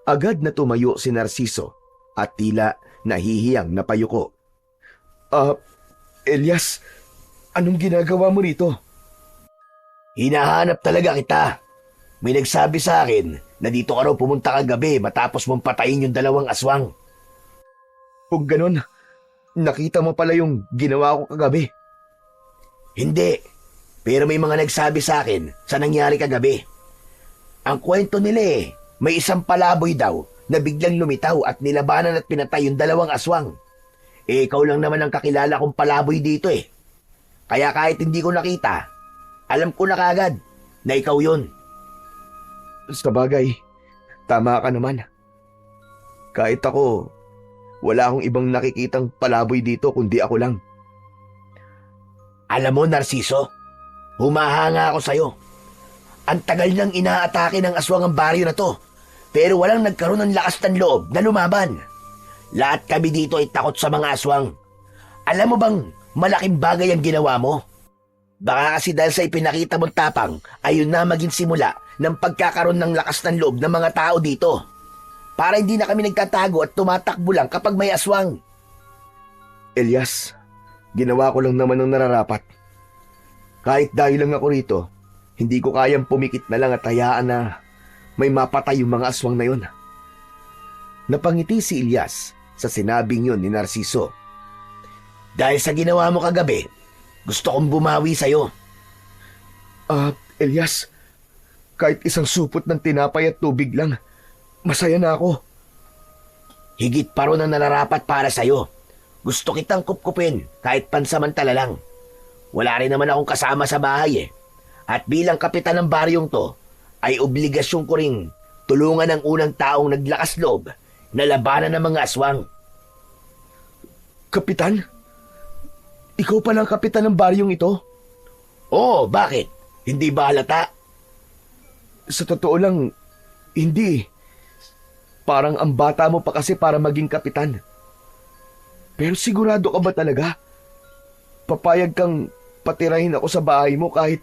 Speaker 1: Agad na tumayo si Narciso at tila nahihiyang napayuko. Elias, anong ginagawa mo rito?
Speaker 2: Hinahanap talaga kita. May nagsabi sa akin na dito ka raw pumunta kagabi matapos mong patayin yung 2 aswang.
Speaker 1: Kung ganun, nakita mo pala yung ginawa ko kagabi.
Speaker 2: Hindi, pero may mga nagsabi sa akin sa nangyari kagabi. Ang kwento nila may isang palaboy daw na biglang lumitaw at nilabanan at pinatay yung 2 aswang. Ikaw lang naman ang kakilala kong palaboy dito . Kaya kahit hindi ko nakita, alam ko na kagad na ikaw yun.
Speaker 1: Sa bagay, tama ka naman. Kahit ako, wala akong ibang nakikitang palaboy dito kundi ako lang.
Speaker 2: Alam mo, Narciso, humahanga ako sa'yo. Ang tagal nang inaatake ng aswang ang baryo na to, pero walang nagkaroon ng lakas ng loob na lumaban. Lahat kami dito ay takot sa mga aswang. Alam mo bang malaking bagay ang ginawa mo? Baka kasi dahil sa ipinakita mong tapang, ayun na maging simula ng pagkakaroon ng lakas ng loob ng mga tao dito. Para hindi na kami nagtatago at tumatakbo lang kapag may aswang.
Speaker 1: Elias, ginawa ko lang naman ang nararapat. Kahit dahil lang ako rito, hindi ko kayang pumikit na lang at hayaan na may mapatay yung mga aswang na yun. Napangiti si Elias sa sinabing yun ni Narciso.
Speaker 2: Dahil sa ginawa mo kagabi, gusto kong bumawi sa'yo.
Speaker 1: Elias, kahit isang supot ng tinapay at tubig lang, masaya na ako.
Speaker 2: Higit pa ron ang nararapat para sa'yo. Gusto kitang kupkupin kahit pansamantala lang. Wala rin naman akong kasama sa bahay . At bilang kapitan ng baryong to, ay obligasyon ko ring tulungan ang unang taong naglakas loob na labanan ng mga aswang.
Speaker 1: Kapitan? Ikaw pala ang kapitan ng baryong ito?
Speaker 2: Oo, bakit? Hindi ba halata?
Speaker 1: Sa totoo lang, hindi. Parang ang bata mo pa kasi para maging kapitan. Pero sigurado ka ba talaga? Papayag kang patirahin ako sa bahay mo kahit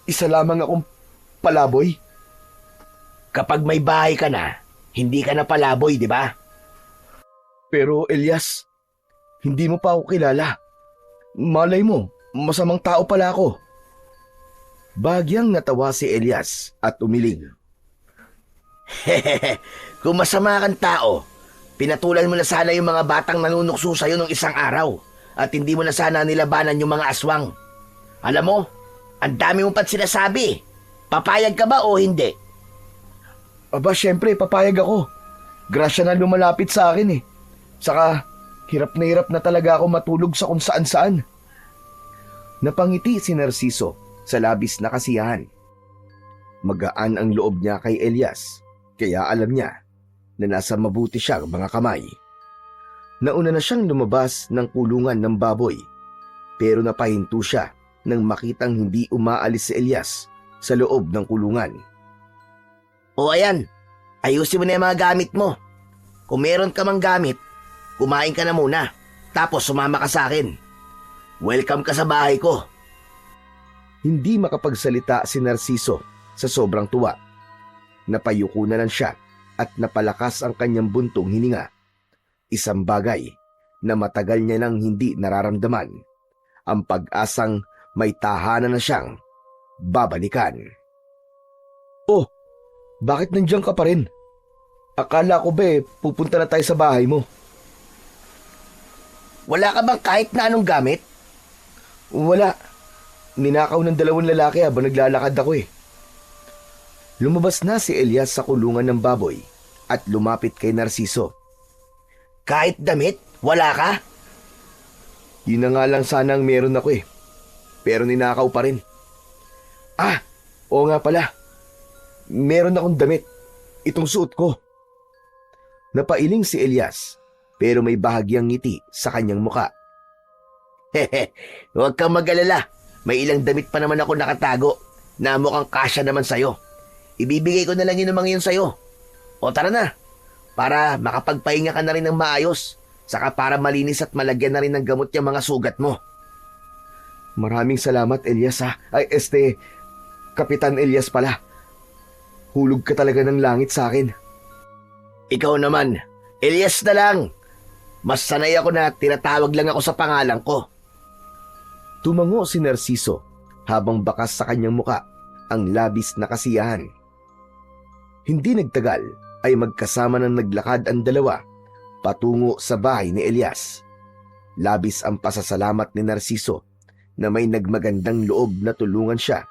Speaker 1: isa lamang akong palaboy?
Speaker 2: Kapag may bahay ka na, hindi ka na palaboy, di ba?
Speaker 1: Pero Elias, hindi mo pa ako kilala. Malay mo, masamang tao pala ako. Bagyang natawa si Elias at umiling.
Speaker 2: Kung masama kang tao, pinatulan mo na sana yung mga batang nanunukso sa'yo nung isang araw at hindi mo na sana nilabanan yung mga aswang. Alam mo, ang dami mong pat sinasabi. Papayag ka ba o hindi?
Speaker 1: Aba, syempre, papayag ako. Grasya na lumalapit sa akin . Saka, hirap na talaga ako matulog sa kung saan-saan. Napangiti si Narciso sa labis na kasiyahan. Magaan ang loob niya kay Elias, kaya alam niya na nasa mabuti siyang mga kamay. Nauna na siyang lumabas ng kulungan ng baboy, pero napahinto siya nang makitang hindi umaalis si Elias sa loob ng kulungan.
Speaker 2: O ayan, ayusin mo na yung mga gamit mo. Kung meron ka mang gamit, kumain ka na muna, tapos sumama ka sa akin. Welcome ka sa bahay ko.
Speaker 1: Hindi makapagsalita si Narciso sa sobrang tuwa. Napayuko na lang siya at napalakas ang kanyang buntong hininga. Isang bagay na matagal niya nang hindi nararamdaman. Ang pag-asang may tahanan na siyang babalikan. Oh, bakit nandiyan ka pa rin? Akala ko ba pupunta na tayo sa bahay mo?
Speaker 2: Wala ka bang kahit na anong gamit?
Speaker 1: Wala. Ninakaw ng 2 lalaki habang naglalakad ako . Lumabas na si Elias sa kulungan ng baboy at lumapit kay Narciso.
Speaker 2: Kahit damit? Wala ka?
Speaker 1: Yun na nga lang sana ang meron ako . Pero ninakaw pa rin. Oo nga pala. Meron akong damit. Itong suot ko. Napailing si Elias pero may bahagyang ngiti sa kanyang muka.
Speaker 2: Huwag kang mag-alala. May ilang damit pa naman ako nakatago na mukhang kasya naman sa'yo. Ibibigay ko na lang yun ng mga yun sa'yo. O tara na, para makapagpahinga ka na rin ng maayos, saka para malinis at malagyan na rin ng gamot yung mga sugat mo.
Speaker 1: Maraming salamat, Elias ha. Kapitan Elias pala. Hulog ka talaga ng langit sa akin.
Speaker 2: Ikaw naman, Elias na lang. Mas sanay ako na tinatawag lang ako sa pangalan ko.
Speaker 1: Tumango si Narciso habang bakas sa kanyang muka ang labis na kasiyahan. Hindi nagtagal ay magkasama ng naglakad ang dalawa patungo sa bahay ni Elias. Labis ang pasasalamat ni Narciso na may nagmagandang loob na tulungan siya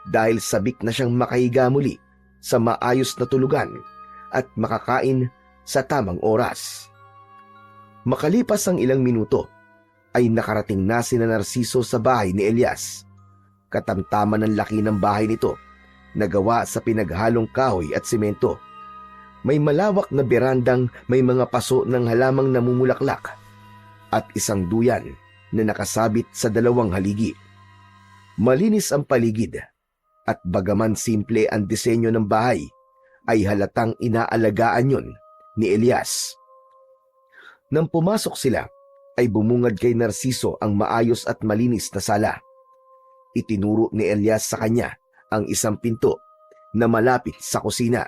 Speaker 1: dahil sabik na siyang makahiga muli sa maayos na tulugan at makakain sa tamang oras. Makalipas ang ilang minuto, ay nakarating na si Narciso sa bahay ni Elias. Katamtaman ng laki ng bahay nito na gawa sa pinaghalong kahoy at simento. May malawak na berandang may mga paso ng halamang namumulaklak at isang duyan na nakasabit sa dalawang haligi. Malinis ang paligid at bagaman simple ang disenyo ng bahay, ay halatang inaalagaan yon ni Elias. Nang pumasok sila, ay bumungad kay Narciso ang maayos at malinis na sala. Itinuro ni Elias sa kanya ang isang pinto na malapit sa kusina.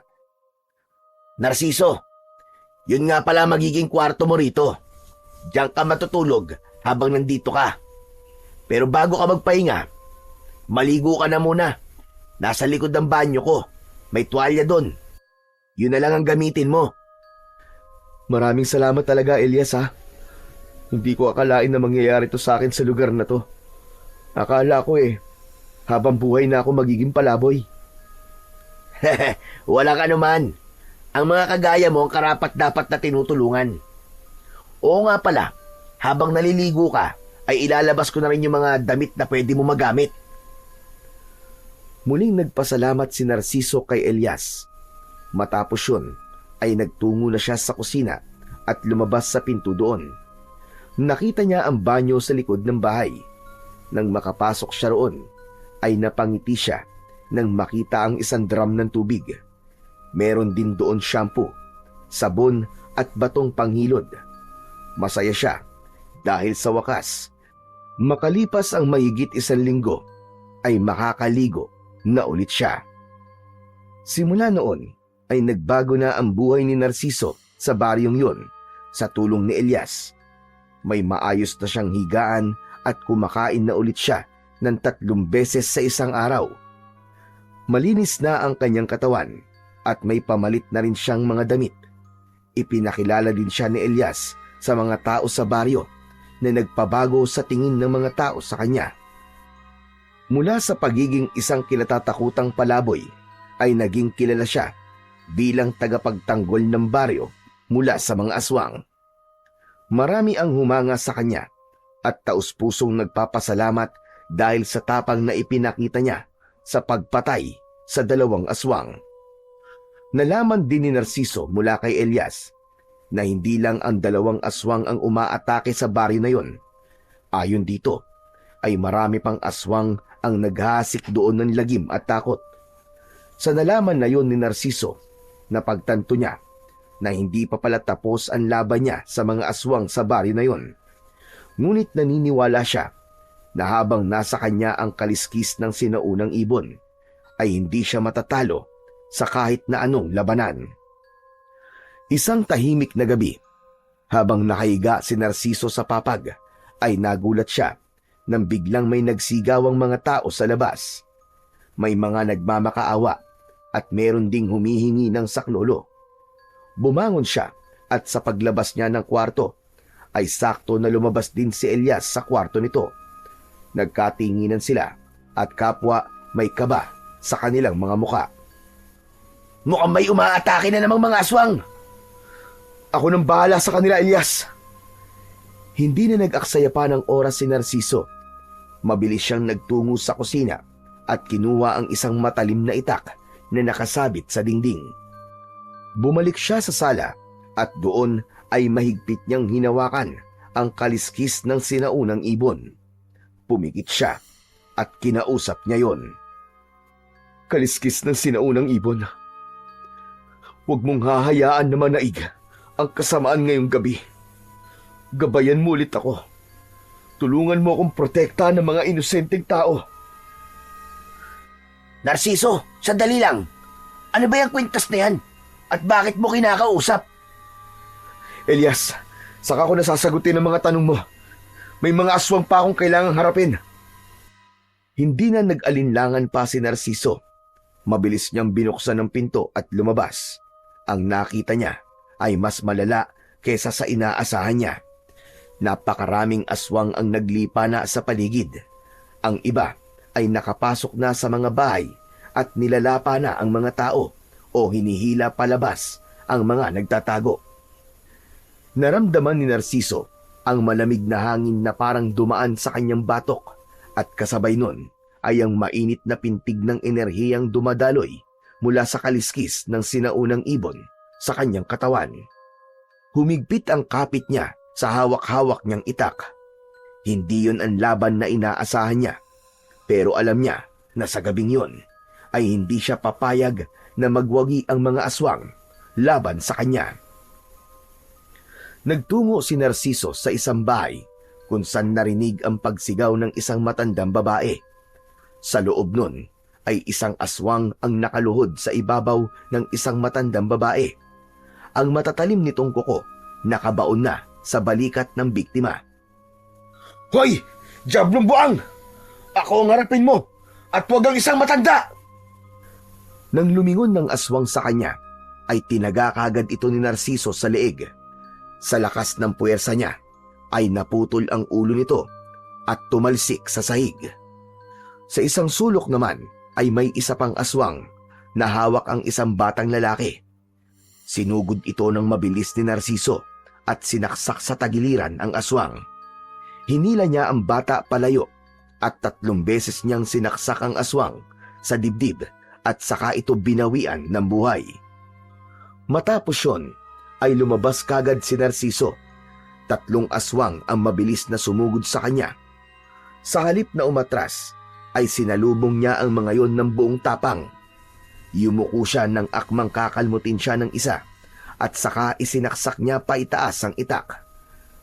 Speaker 2: Narciso, yun nga pala magiging kwarto mo rito. Diyan ka matutulog habang nandito ka. Pero bago ka magpahinga, maligo ka na muna. Nasa likod ng banyo ko. May tuwalya doon. Yun na lang ang gamitin mo.
Speaker 1: Maraming salamat talaga, Elias ha. Hindi ko akalain na mangyayari to sa akin sa lugar na to. Akala ko habang buhay na ako magiging palaboy.
Speaker 2: Wala ka naman. Ang mga kagaya mo ang karapat-dapat na tinutulungan. Oo nga pala, habang naliligo ka, ay ilalabas ko na rin yung mga damit na pwede mo magamit.
Speaker 1: Muling nagpasalamat si Narciso kay Elias. Matapos yun, ay nagtungo na siya sa kusina at lumabas sa pinto doon. Nakita niya ang banyo sa likod ng bahay. Nang makapasok siya roon, ay napangiti siya nang makita ang isang drum ng tubig. Meron din doon shampoo, sabon at batong panghilod. Masaya siya dahil sa wakas, makalipas ang mahigit 1 linggo, ay makakaligo na ulit siya. Simula noon ay nagbago na ang buhay ni Narciso sa baryong yun sa tulong ni Elias. May maayos na siyang higaan at kumakain na ulit siya ng 3 beses sa isang araw. Malinis na ang kanyang katawan at may pamalit na rin siyang mga damit. Ipinakilala din siya ni Elias sa mga tao sa baryo na nagpabago sa tingin ng mga tao sa kanya. Mula sa pagiging isang kinatatakutang palaboy, ay naging kilala siya bilang tagapagtanggol ng baryo mula sa mga aswang. Marami ang humanga sa kanya at taus-pusong nagpapasalamat dahil sa tapang na ipinakita niya sa pagpatay sa 2 aswang. Nalaman din ni Narciso mula kay Elias na hindi lang ang 2 aswang ang umaatake sa baryo na yon. Ayon dito, ay marami pang aswang ang naghahasik doon ng lagim at takot. Sa nalaman na yon ni Narciso, napagtanto niya na hindi pa pala tapos ang laban niya sa mga aswang sa baryo na yon. Ngunit naniniwala siya na habang nasa kanya ang kaliskis ng sinaunang ibon, ay hindi siya matatalo sa kahit na anong labanan. Isang tahimik na gabi, habang nakahiga si Narciso sa papag, ay nagulat siya nang biglang may nagsigawang mga tao sa labas. May mga nagmamakaawa at meron ding humihingi ng saklolo. Bumangon siya at sa paglabas niya ng kwarto, ay sakto na lumabas din si Elias sa kwarto nito. Nagkatinginan sila at kapwa may kaba sa kanilang mga muka.
Speaker 2: Mukhang may umaatake na namang mga aswang.
Speaker 1: Ako nang bahala sa kanila, Elias. Hindi na nag-aksaya pa ng oras si Narciso. Mabilis siyang nagtungo sa kusina at kinuha ang isang matalim na itak na nakasabit sa dingding. Bumalik siya sa sala at doon ay mahigpit niyang hinawakan ang kaliskis ng sinaunang ibon. Pumikit siya at kinausap niya yon. Kaliskis ng sinaunang ibon. Huwag mong hahayaan na manaig ang kasamaan ngayong gabi. Gabayan mo ulit ako.
Speaker 2: Tulungan mo akong protektahan ng mga inosenteng tao.
Speaker 1: Narciso, sandali lang. Ano ba yung kwintas na yan? At bakit mo kinakausap?
Speaker 2: Elias, saka ko nasasagutin ang mga tanong mo. May mga aswang pa akong kailangang harapin. Hindi na nag-alinlangan pa si Narciso. Mabilis niyang binuksan ang pinto at lumabas. Ang nakita niya ay mas malala kesa sa inaasahan niya. Napakaraming aswang ang naglipa na sa paligid. Ang iba ay nakapasok na sa mga bahay at nilalapa na ang mga tao o hinihila palabas ang mga nagtatago. Naramdaman ni Narciso ang malamig na hangin na parang dumaan sa kanyang batok at kasabay nun ay ang mainit na pintig ng enerhiyang dumadaloy mula sa kaliskis ng sinaunang ibon sa kanyang katawan. Humigpit ang kapit niya sa hawak-hawak niyang itak. Hindi yun ang laban na inaasahan niya, pero alam niya na sa gabing yun ay hindi siya papayag na magwagi ang mga aswang laban sa kanya. Nagtungo si Narciso sa isang bahay kung saan narinig ang pagsigaw ng isang matandang babae. Sa loob nun ay isang aswang ang nakaluhod sa ibabaw ng isang matandang babae. Ang matatalim nitong kuko nakabaon na sa balikat ng biktima. Hoy! Diablong buang! Ako ang harapin mo at huwag ang isang matanda!
Speaker 1: Nang lumingon ng aswang sa kanya, ay tinaga kagad ito ni Narciso sa leeg. Sa lakas ng puwersa niya, ay naputol ang ulo nito at tumalsik sa sahig. Sa isang sulok naman ay may isa pang aswang na hawak ang isang batang lalaki. Sinugod ito ng mabilis ni Narciso at sinaksak sa tagiliran ang aswang. Hinila niya ang bata palayo at 3 beses niyang sinaksak ang aswang sa dibdib at saka ito binawian ng buhay. Matapos yun, ay lumabas kagad si Narciso. 3 aswang ang mabilis na sumugod sa kanya. Sa halip na umatras, ay sinalubong niya ang mga yon ng buong tapang. Yumuko siya ng akmang kakalmutin siya ng isa at saka isinaksak niya paitaas ang itak.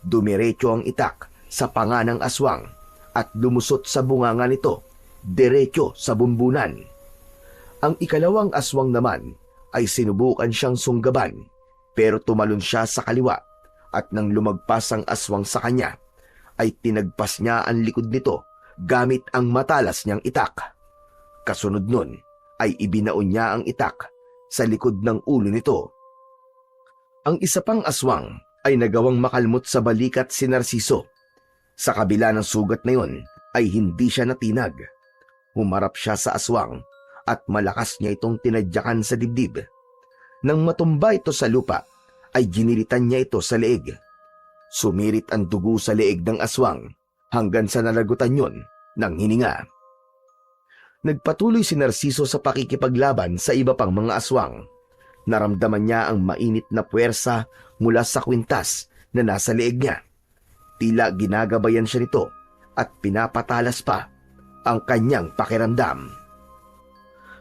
Speaker 1: Dumiretso ang itak sa panga ng aswang at lumusot sa bunganga nito, diretso sa bumbunan. Ang ikalawang aswang naman ay sinubukan siyang sunggaban pero tumalon siya sa kaliwa at nang lumagpas ang aswang sa kanya ay tinagpas niya ang likod nito gamit ang matalas niyang itak. Kasunod nun ay ibinaon niya ang itak sa likod ng ulo nito. Ang isa pang aswang ay nagawang makalmot sa balikat si Narciso. Sa kabila ng sugat na yon ay hindi siya natinag. Humarap siya sa aswang at malakas niya itong tinadyakan sa dibdib. Nang matumba ito sa lupa, ay giniritan niya ito sa leeg. Sumirit ang dugo sa leeg ng aswang hanggang sa nalagutan yon ng hininga. Nagpatuloy si Narciso sa pakikipaglaban sa iba pang mga aswang. Naramdaman niya ang mainit na puwersa mula sa kwintas na nasa leeg niya. Tila ginagabayan siya nito at pinapatalas pa ang kanyang pakiramdam.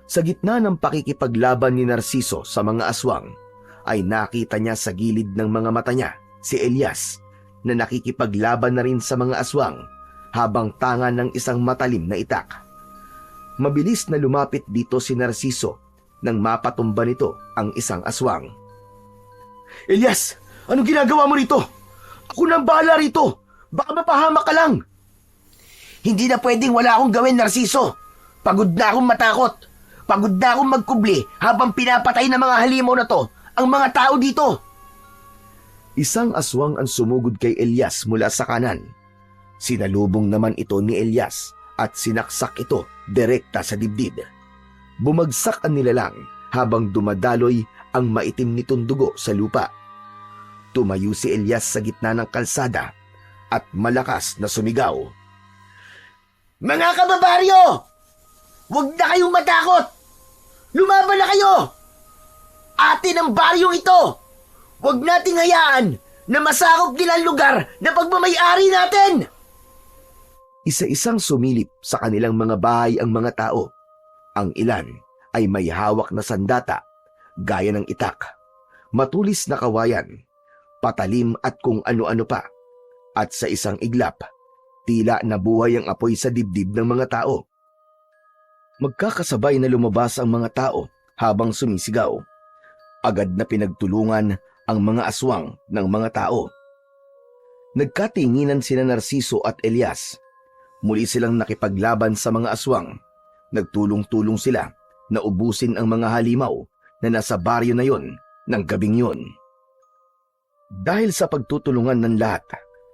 Speaker 1: Sa gitna ng pakikipaglaban ni Narciso sa mga aswang, ay nakita niya sa gilid ng mga mata niya si Elias na nakikipaglaban na rin sa mga aswang habang tanga ng isang matalim na itak. Mabilis na lumapit dito si Narciso nang mapatumba nito ang isang aswang.
Speaker 2: Elias! Anong ginagawa mo rito? Ako nang bahala rito! Baka mapahamak ka lang!
Speaker 1: Hindi na pwedeng wala akong gawin, Narciso. Pagod na akong matakot. Pagod na akong magkubli habang pinapatay ng mga halimaw na to ang mga tao dito. Isang aswang ang sumugod kay Elias mula sa kanan. Sinalubong naman ito ni Elias at sinaksak ito direkta sa dibdib. Bumagsak ang nilalang habang dumadaloy ang maitim nitong dugo sa lupa. Tumayo si Elias sa gitna ng kalsada at malakas na sumigaw. Mga kababaryo! Huwag na kayong matakot! Lumaban na kayo! Atin ang baryong ito! Huwag nating hayaan na masakop nila ang lugar na pagmamay-ari natin! Isa-isang sumilip sa kanilang mga bahay ang mga tao. Ang ilan ay may hawak na sandata, gaya ng itak, matulis na kawayan, patalim at kung ano-ano pa. At sa isang iglap, Tila nabuhay ang apoy sa dibdib ng mga tao. Magkakasabay na lumabas ang mga tao habang sumisigaw. Agad na pinagtulungan ang mga aswang ng mga tao. Nagkatinginan sina Narciso at Elias. Muli silang nakipaglaban sa mga aswang. Nagtulong-tulong sila na ubusin ang mga halimaw na nasa baryo na yon ng gabing yon. Dahil sa pagtutulungan ng lahat,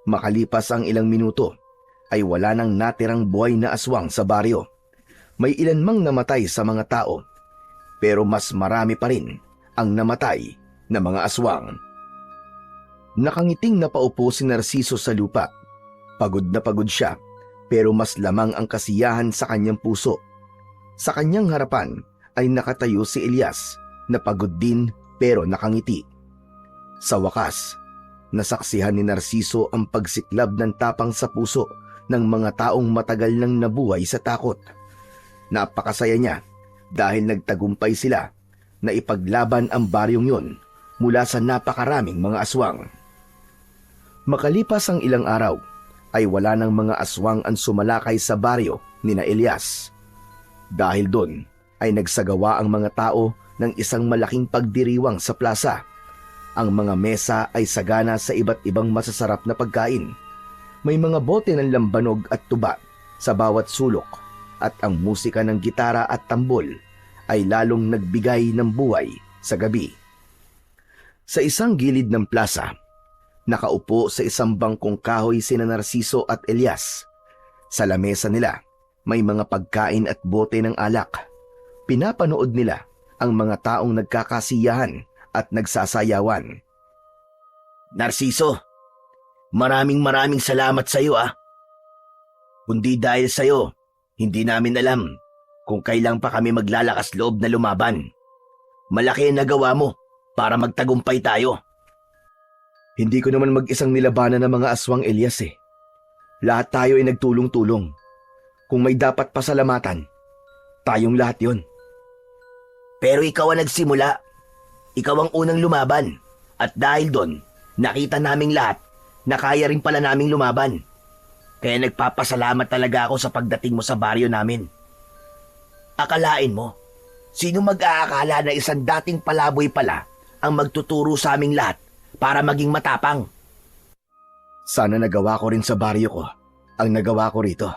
Speaker 1: makalipas ang ilang minuto, ay wala nang natirang buhay na aswang sa baryo. May ilan mang namatay sa mga tao, pero mas marami pa rin ang namatay na mga aswang. Nakangiting napaupo si Narciso sa lupa. Pagod na pagod siya, pero mas lamang ang kasiyahan sa kanyang puso. Sa kanyang harapan ay nakatayo si Elias na pagod din pero nakangiti. Sa wakas, nasaksihan ni Narciso ang pagsiklab ng tapang sa puso ng mga taong matagal nang nabuhay sa takot. Napakasaya niya dahil nagtagumpay sila na ipaglaban ang baryong yon mula sa napakaraming mga aswang. Makalipas ang ilang araw, ay wala ng mga aswang ang sumalakay sa baryo nina Elias. Dahil doon ay nagsagawa ang mga tao ng isang malaking pagdiriwang sa plaza. Ang mga mesa ay sagana sa iba't ibang masasarap na pagkain. May mga bote ng lambanog at tuba sa bawat sulok at ang musika ng gitara at tambol ay lalong nagbigay ng buhay sa gabi. Sa isang gilid ng plaza, nakaupo sa isang bangkong kahoy sina Narciso at Elias. Sa lamesa nila, may mga pagkain at bote ng alak. Pinapanood nila ang mga taong nagkakasiyahan at nagsasayawan. Narciso, maraming salamat sa iyo ah. Kundi dahil sa iyo, hindi namin alam kung kailan pa kami maglalakas loob na lumaban. Malaki ang nagawa mo para magtagumpay tayo. Hindi ko naman mag-isang nilabanan ng mga aswang, Elias eh. Lahat tayo ay nagtulong-tulong. Kung may dapat pasalamatan, tayong lahat yon. Pero ikaw ang nagsimula. Ikaw ang unang lumaban. At dahil doon, nakita naming lahat na kaya rin pala naming lumaban. Kaya nagpapasalamat talaga ako sa pagdating mo sa baryo namin. Akalain mo, sino mag-aakala na isang dating palaboy pala ang magtuturo sa aming lahat para maging matapang? Sana nagawa ko rin sa baryo ko ang nagawa ko rito.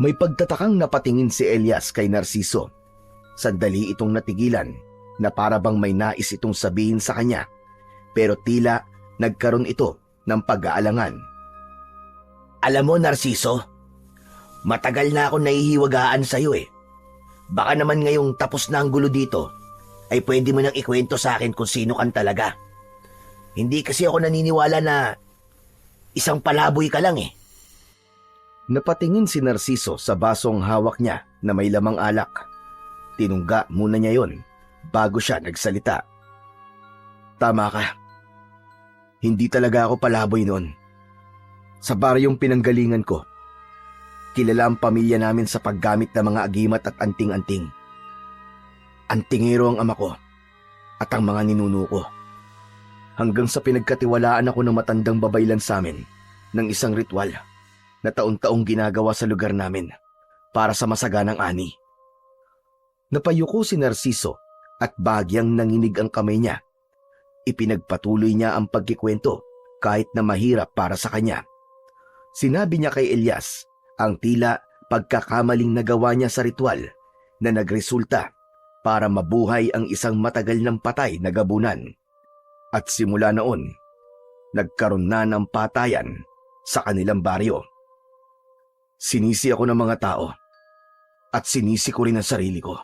Speaker 1: May pagtatakang napatingin si Elias kay Narciso. Sandali itong natigilan na para bang may nais itong sabihin sa kanya, pero tila nagkaroon ito ng pag-aalangan. Alam mo, Narciso, matagal na ako nahihiwagaan sa iyo eh. Baka naman ngayong tapos na ang gulo dito, ay pwede mo nang ikwento sa akin kung sino kan talaga. Hindi kasi ako naniniwala na isang palaboy ka lang eh. Napatingin si Narciso sa basong hawak niya na may lamang alak. Tinungga muna niya yon bago siya nagsalita. Tama ka. Hindi talaga ako palaboy noon. Sa baryong pinanggalingan ko, kilala ang pamilya namin sa paggamit ng mga agimat at anting-anting. Antingero ang ama ko at ang mga ninuno ko. Hanggang sa pinagkatiwalaan ako ng matandang babaylan sa amin ng isang ritual na taon-taong ginagawa sa lugar namin para sa masaganang ani. Napayuko si Narciso at bahagyang nanginig ang kamay niya. Ipinagpatuloy niya ang pagkikwento kahit na mahirap para sa kanya. Sinabi niya kay Elias ang tila pagkakamaling nagawa niya sa ritual na nagresulta para mabuhay ang isang matagal ng patay na gabunan. At simula noon, nagkaroon na ng patayan sa kanilang baryo. Sinisi ako ng mga tao at sinisi ko rin ang sarili ko.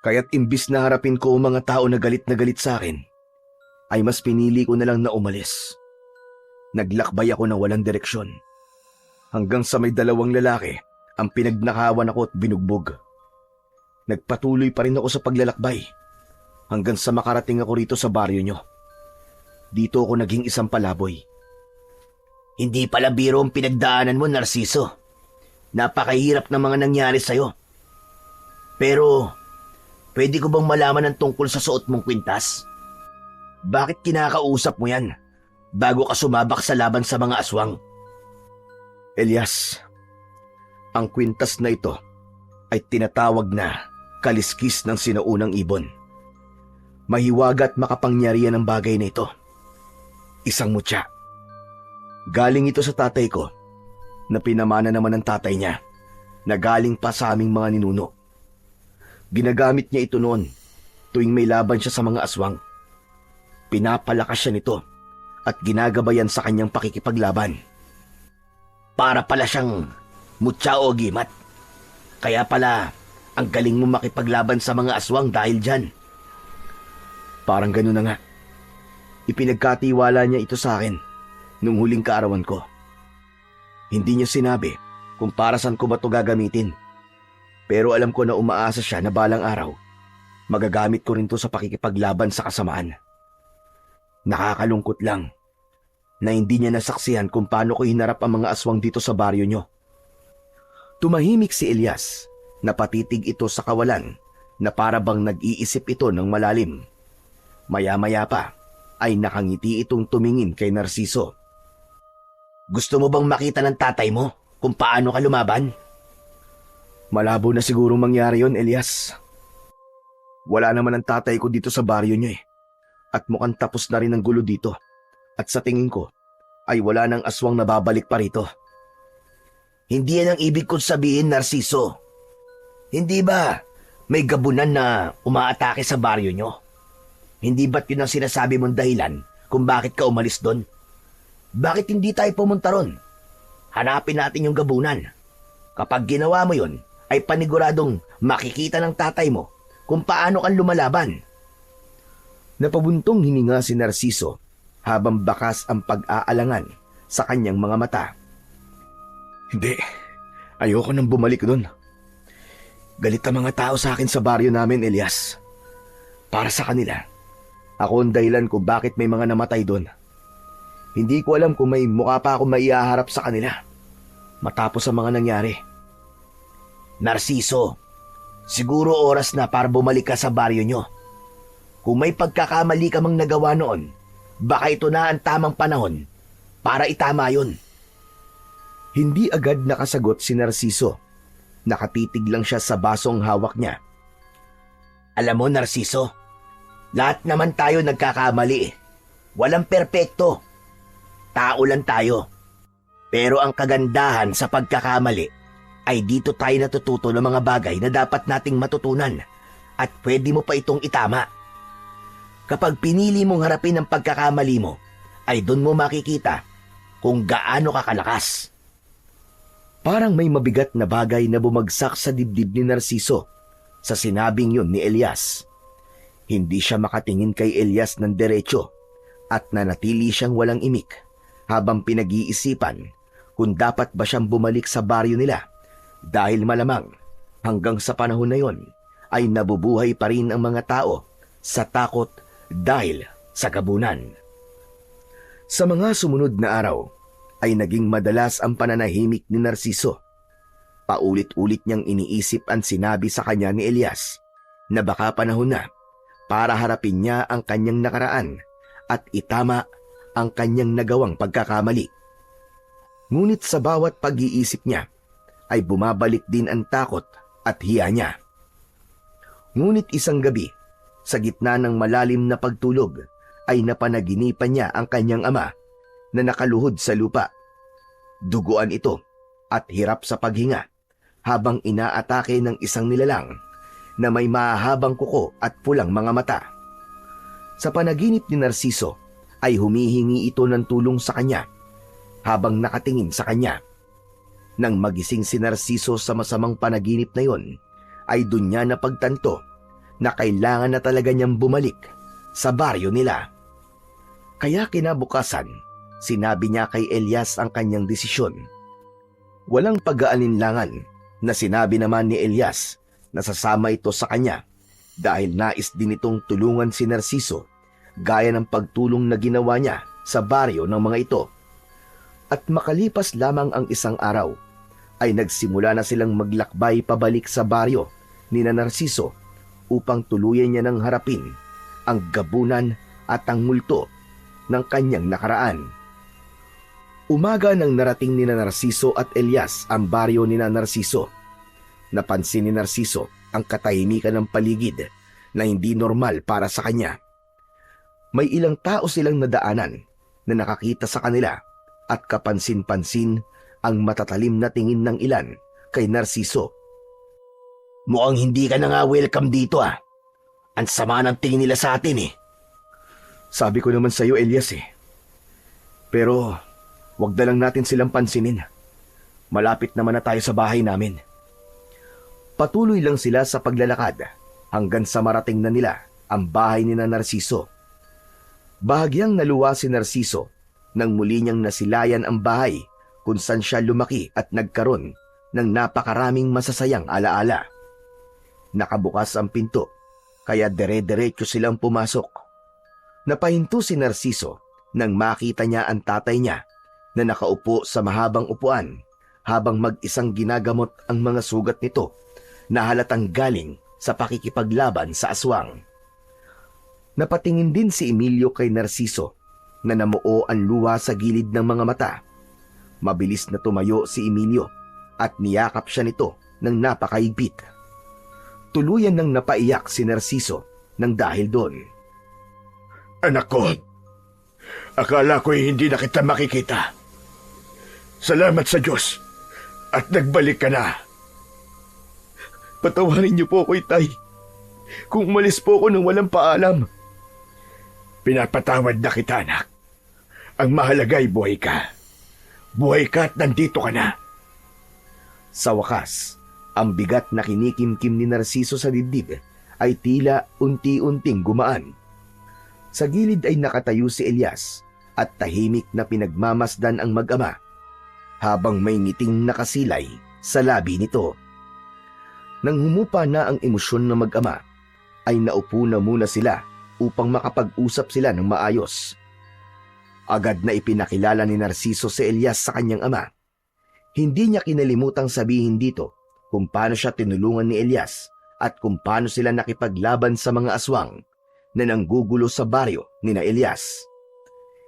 Speaker 1: Kaya't imbis na harapin ko ang mga tao na galit sa akin, ay mas pinili ko na lang na umalis. Naglakbay ako ng walang direksyon. Hanggang sa may dalawang lalaki ang pinagnakawan ako at binugbog. Nagpatuloy pa rin ako sa paglalakbay hanggang sa makarating ako rito sa baryo nyo. Dito ako naging isang palaboy. Hindi pala biro ang pinagdaanan mo, Narciso. Napakahirap ng mga nangyari sa'yo. Pero, pwede ko bang malaman ang tungkol sa suot mong kwintas? Bakit kinakausap mo yan bago ka sumabak sa laban sa mga aswang? Elias, ang kwintas na ito ay tinatawag na kaliskis ng sinaunang ibon. Mahiwaga at makapangyarihan ang bagay na ito. Isang mutya. Galing ito sa tatay ko, na pinamana naman ng tatay niya, na galing pa sa aming mga ninuno. Ginagamit niya ito noon tuwing may laban siya sa mga aswang. Pinapalakas siya nito at ginagabayan sa kanyang pakikipaglaban. Para pala siyang mutya o gimat. Kaya pala ang galing mo makipaglaban sa mga aswang dahil dyan. Parang ganun na nga. Ipinagkatiwala niya ito sa akin nung huling kaarawan ko. Hindi niya sinabi kung para saan ko ba ito gagamitin. Pero alam ko na umaasa siya na balang araw, magagamit ko rin to sa pakikipaglaban sa kasamaan. Nakakalungkot lang na hindi niya nasaksihan kung paano ko hinarap ang mga aswang dito sa baryo niyo. Tumahimik si Elias, napatitig ito sa kawalan na para bang nag-iisip ito ng malalim. Maya-maya pa ay nakangiti itong tumingin kay Narciso. Gusto mo bang makita ng tatay mo kung paano ka lumaban? Malabo na sigurong mangyari yon, Elias. Wala naman ang tatay ko dito sa baryo niyo eh. At mukhang tapos na rin ang gulo dito. At sa tingin ko, ay wala nang aswang na babalik pa rito. Hindi yan ang ibig kong sabihin, Narciso. Hindi ba may gabunan na umaatake sa baryo nyo? Hindi ba't yun ang sinasabi mong dahilan kung bakit ka umalis doon? Bakit hindi tayo pumunta ron? Hanapin natin yung gabunan. Kapag ginawa mo yun, ay paniguradong makikita ng tatay mo kung paano kang lumalaban. Napabuntong hininga si Narciso habang bakas ang pag-aalangan sa kanyang mga mata. Hindi, ayoko nang bumalik doon. Galit ang mga tao sa akin sa baryo namin, Elias. Para sa kanila, ako ang dahilan kung bakit may mga namatay doon. Hindi ko alam kung may mukha pa ako maihaharap sa kanila matapos ang mga nangyari. Narciso, siguro oras na para bumalik ka sa baryo nyo. Kung may pagkakamali ka mang nagawa noon, baka ito na ang tamang panahon para itama yun. Hindi agad nakasagot si Narciso. Nakatitig lang siya sa basong hawak niya. Alam mo, Narciso, lahat naman tayo nagkakamali. Walang perpekto. Tao lang tayo. Pero ang kagandahan sa pagkakamali ay dito tayo natututo ng mga bagay na dapat nating matutunan at pwede mo pa itong itama. Kapag pinili mong harapin ang pagkakamali mo, ay doon mo makikita kung gaano ka kalakas. Parang may mabigat na bagay na bumagsak sa dibdib ni Narciso sa sinabing yun ni Elias. Hindi siya makatingin kay Elias ng diretso at nanatili siyang walang imik habang pinag-iisipan kung dapat ba siyang bumalik sa baryo nila dahil malamang hanggang sa panahon na yon ay nabubuhay pa rin ang mga tao sa takot dahil sa gabunan. Sa mga sumunod na araw ay naging madalas ang pananahimik ni Narciso. Paulit-ulit niyang iniisip ang sinabi sa kanya ni Elias na baka panahon na para harapin niya ang kanyang nakaraan at itama ang kanyang nagawang pagkakamali. Ngunit sa bawat pag-iisip niya ay bumabalik din ang takot at hiya niya. Ngunit isang gabi, sa gitna ng malalim na pagtulog, ay napanaginipan niya ang kanyang ama na nakaluhod sa lupa. Duguan ito at hirap sa paghinga habang inaatake ng isang nilalang na may mahahabang kuko at pulang mga mata. Sa panaginip ni Narciso ay humihingi ito ng tulong sa kanya habang nakatingin sa kanya. Nang magising si Narciso sa masamang panaginip na yon, ay doon niya napagtanto na kailangan na talaga niyang bumalik sa baryo nila. Kaya kinabukasan, sinabi niya kay Elias ang kanyang desisyon. Walang pag-aalinlangan na sinabi naman ni Elias na sasama ito sa kanya dahil nais din itong tulungan si Narciso gaya ng pagtulong na ginawa niya sa baryo ng mga ito. At makalipas lamang ang isang araw, ay nagsimula na silang maglakbay pabalik sa baryo ni Narciso upang tuluyan niya ng harapin ang gabunan at ang multo ng kanyang nakaraan. Umaga nang narating ni Narciso at Elias ang baryo ni Narciso. Napansin ni Narciso ang katahimikan ng paligid na hindi normal para sa kanya. May ilang tao silang nadaanan na nakakita sa kanila at kapansin-pansin ang matatalim na tingin ng ilan kay Narciso.
Speaker 2: Mukhang hindi ka na nga welcome dito ah. Ang sama ng tingin nila sa atin eh.
Speaker 1: Sabi ko naman sa iyo, Elias eh. Pero wag na lang natin silang pansinin. Malapit naman na tayo sa bahay namin. Patuloy lang sila sa paglalakad hanggang sa marating na nila ang bahay ni Narciso. Bahagyang naluwa si Narciso nang muli niyang nasilayan ang bahay kung saan siya lumaki at nagkaroon ng napakaraming masasayang alaala. Nakabukas ang pinto, kaya dere-derecho silang pumasok. Napahinto si Narciso nang makita niya ang tatay niya na nakaupo sa mahabang upuan habang mag-isang ginagamot ang mga sugat nito na halatang galing sa pakikipaglaban sa aswang. Napatingin din si Emilio kay Narciso na namuo ang luha sa gilid ng mga mata. Mabilis na tumayo si Emilio at niyakap siya nito ng napakaigpit. Tuluyan nang napaiyak si Narciso nang dahil doon.
Speaker 2: Anak ko, akala ko'y hindi na kita makikita. Salamat sa Diyos at nagbalik ka na.
Speaker 1: Patawarin niyo po ako, Itay. Kung umalis po ako nang walang paalam.
Speaker 2: Pinapatawad na kita, anak. Ang mahalaga ay buhay ka. Buhay ka at nandito ka na.
Speaker 1: Sa wakas, ang bigat na kinikimkim ni Narciso sa dibdib ay tila unti-unting gumaan. Sa gilid ay nakatayo si Elias at tahimik na pinagmamasdan ang mag-ama habang may ngiting nakasilay sa labi nito. Nang humupa na ang emosyon ng mag-ama, ay naupo na muna sila upang makapag-usap sila ng maayos. Agad na ipinakilala ni Narciso si Elias sa kanyang ama. Hindi niya kinalimutang sabihin dito kung paano siya tinulungan ni Elias at kung paano sila nakipaglaban sa mga aswang na nanggugulo sa baryo ni Elias.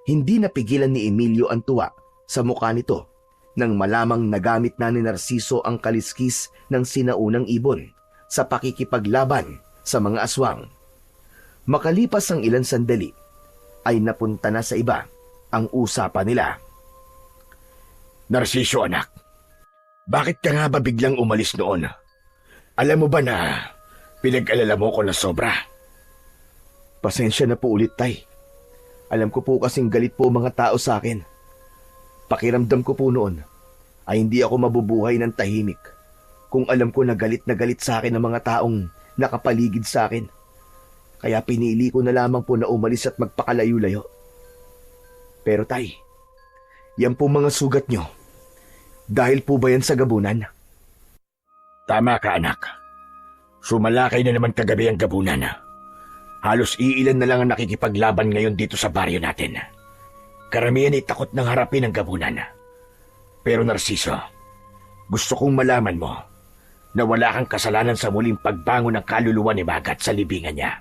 Speaker 1: Hindi napigilan ni Emilio ang tuwa sa mukha nito nang malamang nagamit na ni Narciso ang kaliskis ng sinaunang ibon sa pakikipaglaban sa mga aswang. Makalipas ang ilang sandali, ay napunta na sa iba ang usapan nila.
Speaker 2: Narciso, anak, bakit ka nga ba biglang umalis noon? Alam mo ba na pinag-alala mo ko na sobra?
Speaker 1: Pasensya na po ulit, Tay. Alam ko po kasing galit po mga tao sa akin. Pakiramdam ko po noon ay hindi ako mabubuhay ng tahimik kung alam ko na galit sa akin ang mga taong nakapaligid sa akin. Kaya pinili ko na lamang po na umalis at magpakalayo-layo. Pero Tay, yan po mga sugat nyo. Dahil po ba yan sa gabunan?
Speaker 2: Tama ka, anak. Sumalakay na naman kagabi ang gabunan. Halos iilan na lang ang nakikipaglaban ngayon dito sa baryo natin. Karamihan ay takot ng harapin ang gabunan. Pero Narciso, gusto kong malaman mo na wala kang kasalanan sa muling pagbangon ng kaluluwa ni Magat sa libingan niya.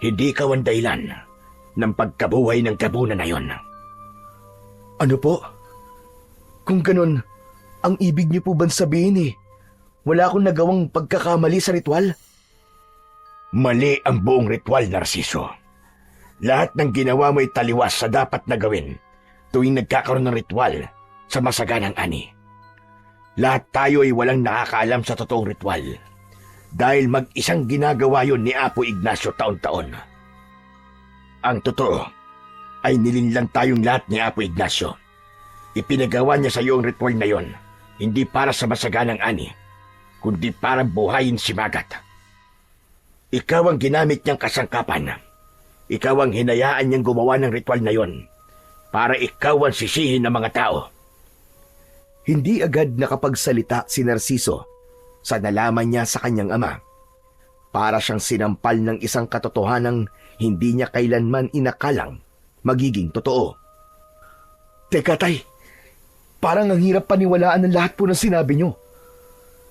Speaker 2: Hindi ikaw ang dahilan ng pagkabuhay ng gabunan na yon.
Speaker 1: Ano po? Kung ganun, ang ibig niyo po bang sabihin wala akong nagawang pagkakamali sa ritual?
Speaker 2: Mali ang buong ritual, Narciso. Lahat ng ginawa mo ay taliwas sa dapat na gawin tuwing nagkakaroon ng ritual sa masaganang ani. Lahat tayo ay walang nakakaalam sa totoong ritual dahil mag-isang ginagawa yon ni Apo Ignacio taon-taon. Ang totoo ay nilinlang tayong lahat ni Apo Ignacio. Ipinagawa niya sa iyo ang ritual na yon hindi para sa masaganang ani, kundi para buhayin si Magat. Ikaw ang ginamit niyang kasangkapan. Ikaw ang hinayaan niyang gumawa ng ritual na yon para ikaw ang sisihin ng mga tao.
Speaker 1: Hindi agad nakapagsalita si Narciso sa nalaman niya sa kanyang ama. Para siyang sinampal ng isang katotohanang hindi niya kailanman inakalang magiging totoo. Teka, Tay. Parang ang hirap paniwalaan ng lahat po ng sinabi niyo.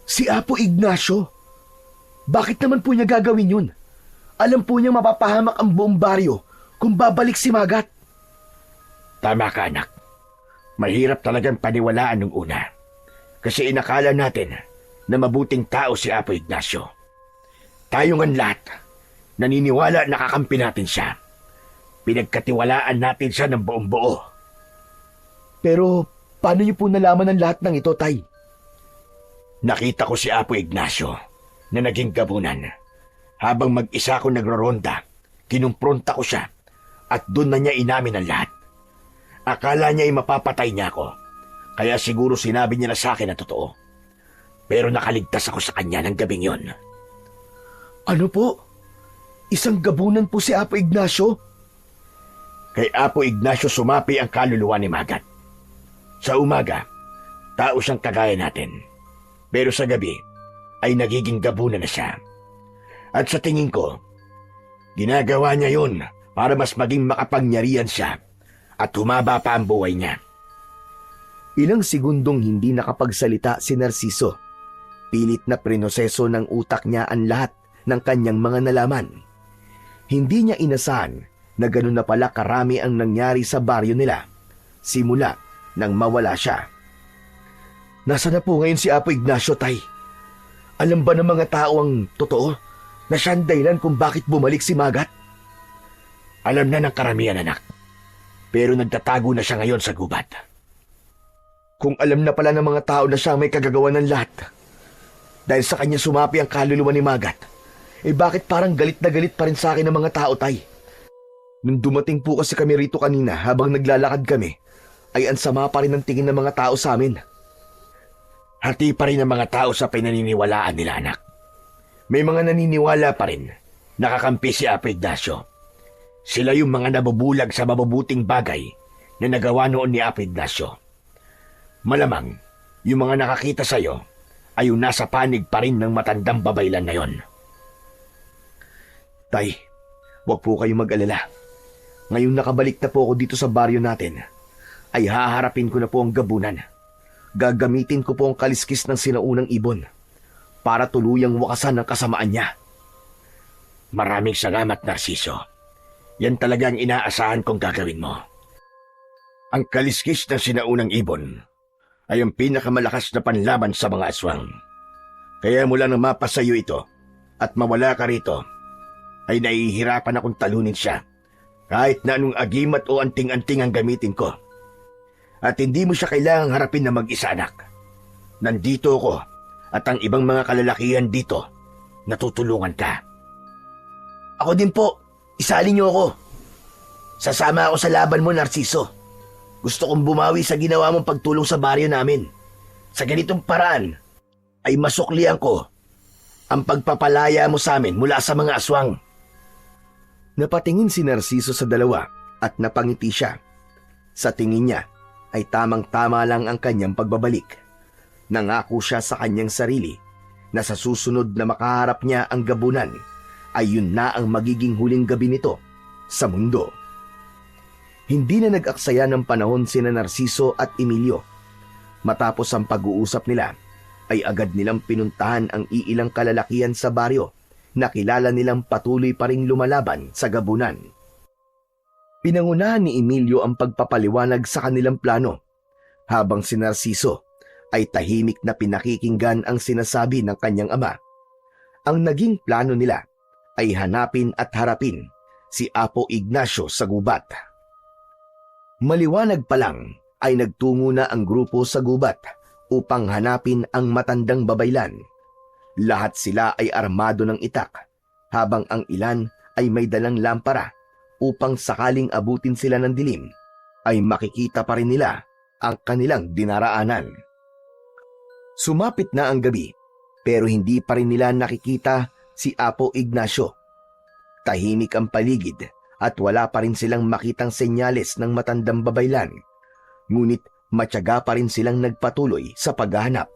Speaker 1: Si Apo Ignacio, bakit naman po niya gagawin yun? Alam po niya mapapahamak ang buong baryo kung babalik si Magat.
Speaker 2: Tama ka, anak. Mahirap talagang paniwalaan nung una. Kasi inakala natin na mabuting tao si Apo Ignacio. Tayo ngang lahat, naniniwala na kakampi natin siya. Pinagkatiwalaan natin siya ng buong buo.
Speaker 1: Pero paano niyo po nalaman ang lahat ng ito, Tay?
Speaker 2: Nakita ko si Apo Ignacio na naging gabunan. Habang mag-isa ko nagroronda, kinumpronta ko siya at doon na niya inamin ang lahat. Akala niya ay mapapatay niya ako, kaya siguro sinabi niya na sa akin na totoo. Pero nakaligtas ako sa kanya ng gabing yon.
Speaker 1: Ano po? Isang gabunan po si Apo Ignacio?
Speaker 2: Kay Apo Ignacio sumapi ang kaluluwa ni Magat. Sa umaga, tao siyang kagaya natin. Pero sa gabi, ay nagiging gabunan na siya. At sa tingin ko, ginagawa niya yun para mas maging makapangyarihan siya at humaba pa ang buhay niya.
Speaker 1: Ilang segundong hindi nakapagsalita si Narciso. Pilit na prinoseso ng utak niya ang lahat ng kanyang mga nalaman. Hindi niya inasahan na ganun na pala karami ang nangyari sa baryo nila simula nang mawala siya. Nasaan na po ngayon si Apo Ignacio, Tay? Alam ba ng mga tao ang totoo na siya ang dahilan kung bakit bumalik si Magat?
Speaker 2: Alam na ng karamihan, anak. Pero nagtatago na siya ngayon sa gubat.
Speaker 1: Kung alam na pala ng mga tao na siya may kagagawa ng lahat, dahil sa kanya sumapi ang kaluluwa ni Magat, bakit parang galit na galit pa rin sa akin ng mga tao, Tay? Nung dumating po kasi kami rito kanina habang naglalakad kami, ay ansama pa rin ang tingin ng mga tao sa amin.
Speaker 2: Hati pa rin ang mga tao sa pinaniniwalaan nila, anak. May mga naniniwala pa rin nakakampi si Apo Ignacio. Sila yung mga nabubulag sa mabubuting bagay na nagawa noon ni Apo Ignacio. Malamang, yung mga nakakita sa'yo ay yung nasa panig pa rin ng matandang babaylan na yon.
Speaker 1: Tay, huwag po kayong mag-alala. Ngayong nakabalik na po ako dito sa baryo natin, ay haharapin ko na po ang gabunan. Gagamitin ko po ang kaliskis ng sinaunang ibon para tuluyang wakasan ang kasamaan niya.
Speaker 2: Maraming salamat, Narciso. Yan talaga ang inaasahan kong gagawin mo. Ang kaliskis ng sinaunang ibon ay ang pinakamalakas na panlaban sa mga aswang. Kaya mula nang mapasayo ito at mawala ka rito, ay nahihirapan akong talunin siya kahit na anong agimat o anting-anting ang gamitin ko. At hindi mo siya kailangang harapin na mag-isa, anak. Nandito ako at ang ibang mga kalalakihan dito, natutulungan ka.
Speaker 1: Ako din po, isali niyo ako. Sasama ako sa laban mo, Narciso. Gusto kong bumawi sa ginawa mong pagtulong sa baryo namin. Sa ganitong paraan, ay masuklian ko ang pagpapalaya mo sa amin mula sa mga aswang. Napatingin si Narciso sa dalawa at napangiti siya. Sa tingin niya, ay tamang-tama lang ang kanyang pagbabalik. Nangako siya sa kanyang sarili na sa susunod na makaharap niya ang gabunan ay yun na ang magiging huling gabi nito sa mundo. Hindi na nag-aksaya ng panahon sina Narciso at Emilio. Matapos ang pag-uusap nila, ay agad nilang pinuntahan ang iilang kalalakihan sa baryo na kilala nilang patuloy pa ring lumalaban sa gabunan. Pinangunahan ni Emilio ang pagpapaliwanag sa kanilang plano, habang si Narciso ay tahimik na pinakikinggan ang sinasabi ng kanyang ama. Ang naging plano nila ay hanapin at harapin si Apo Ignacio sa gubat. Maliwanag pa lang ay nagtungo na ang grupo sa gubat upang hanapin ang matandang babaylan. Lahat sila ay armado ng itak, habang ang ilan ay may dalang lampara upang sakaling abutin sila ng dilim, ay makikita pa rin nila ang kanilang dinaraanan. Sumapit na ang gabi, pero hindi pa rin nila nakikita si Apo Ignacio. Tahimik ang paligid at wala pa rin silang makitang senyales ng matandang babaylan. Ngunit matyaga pa rin silang nagpatuloy sa paghahanap.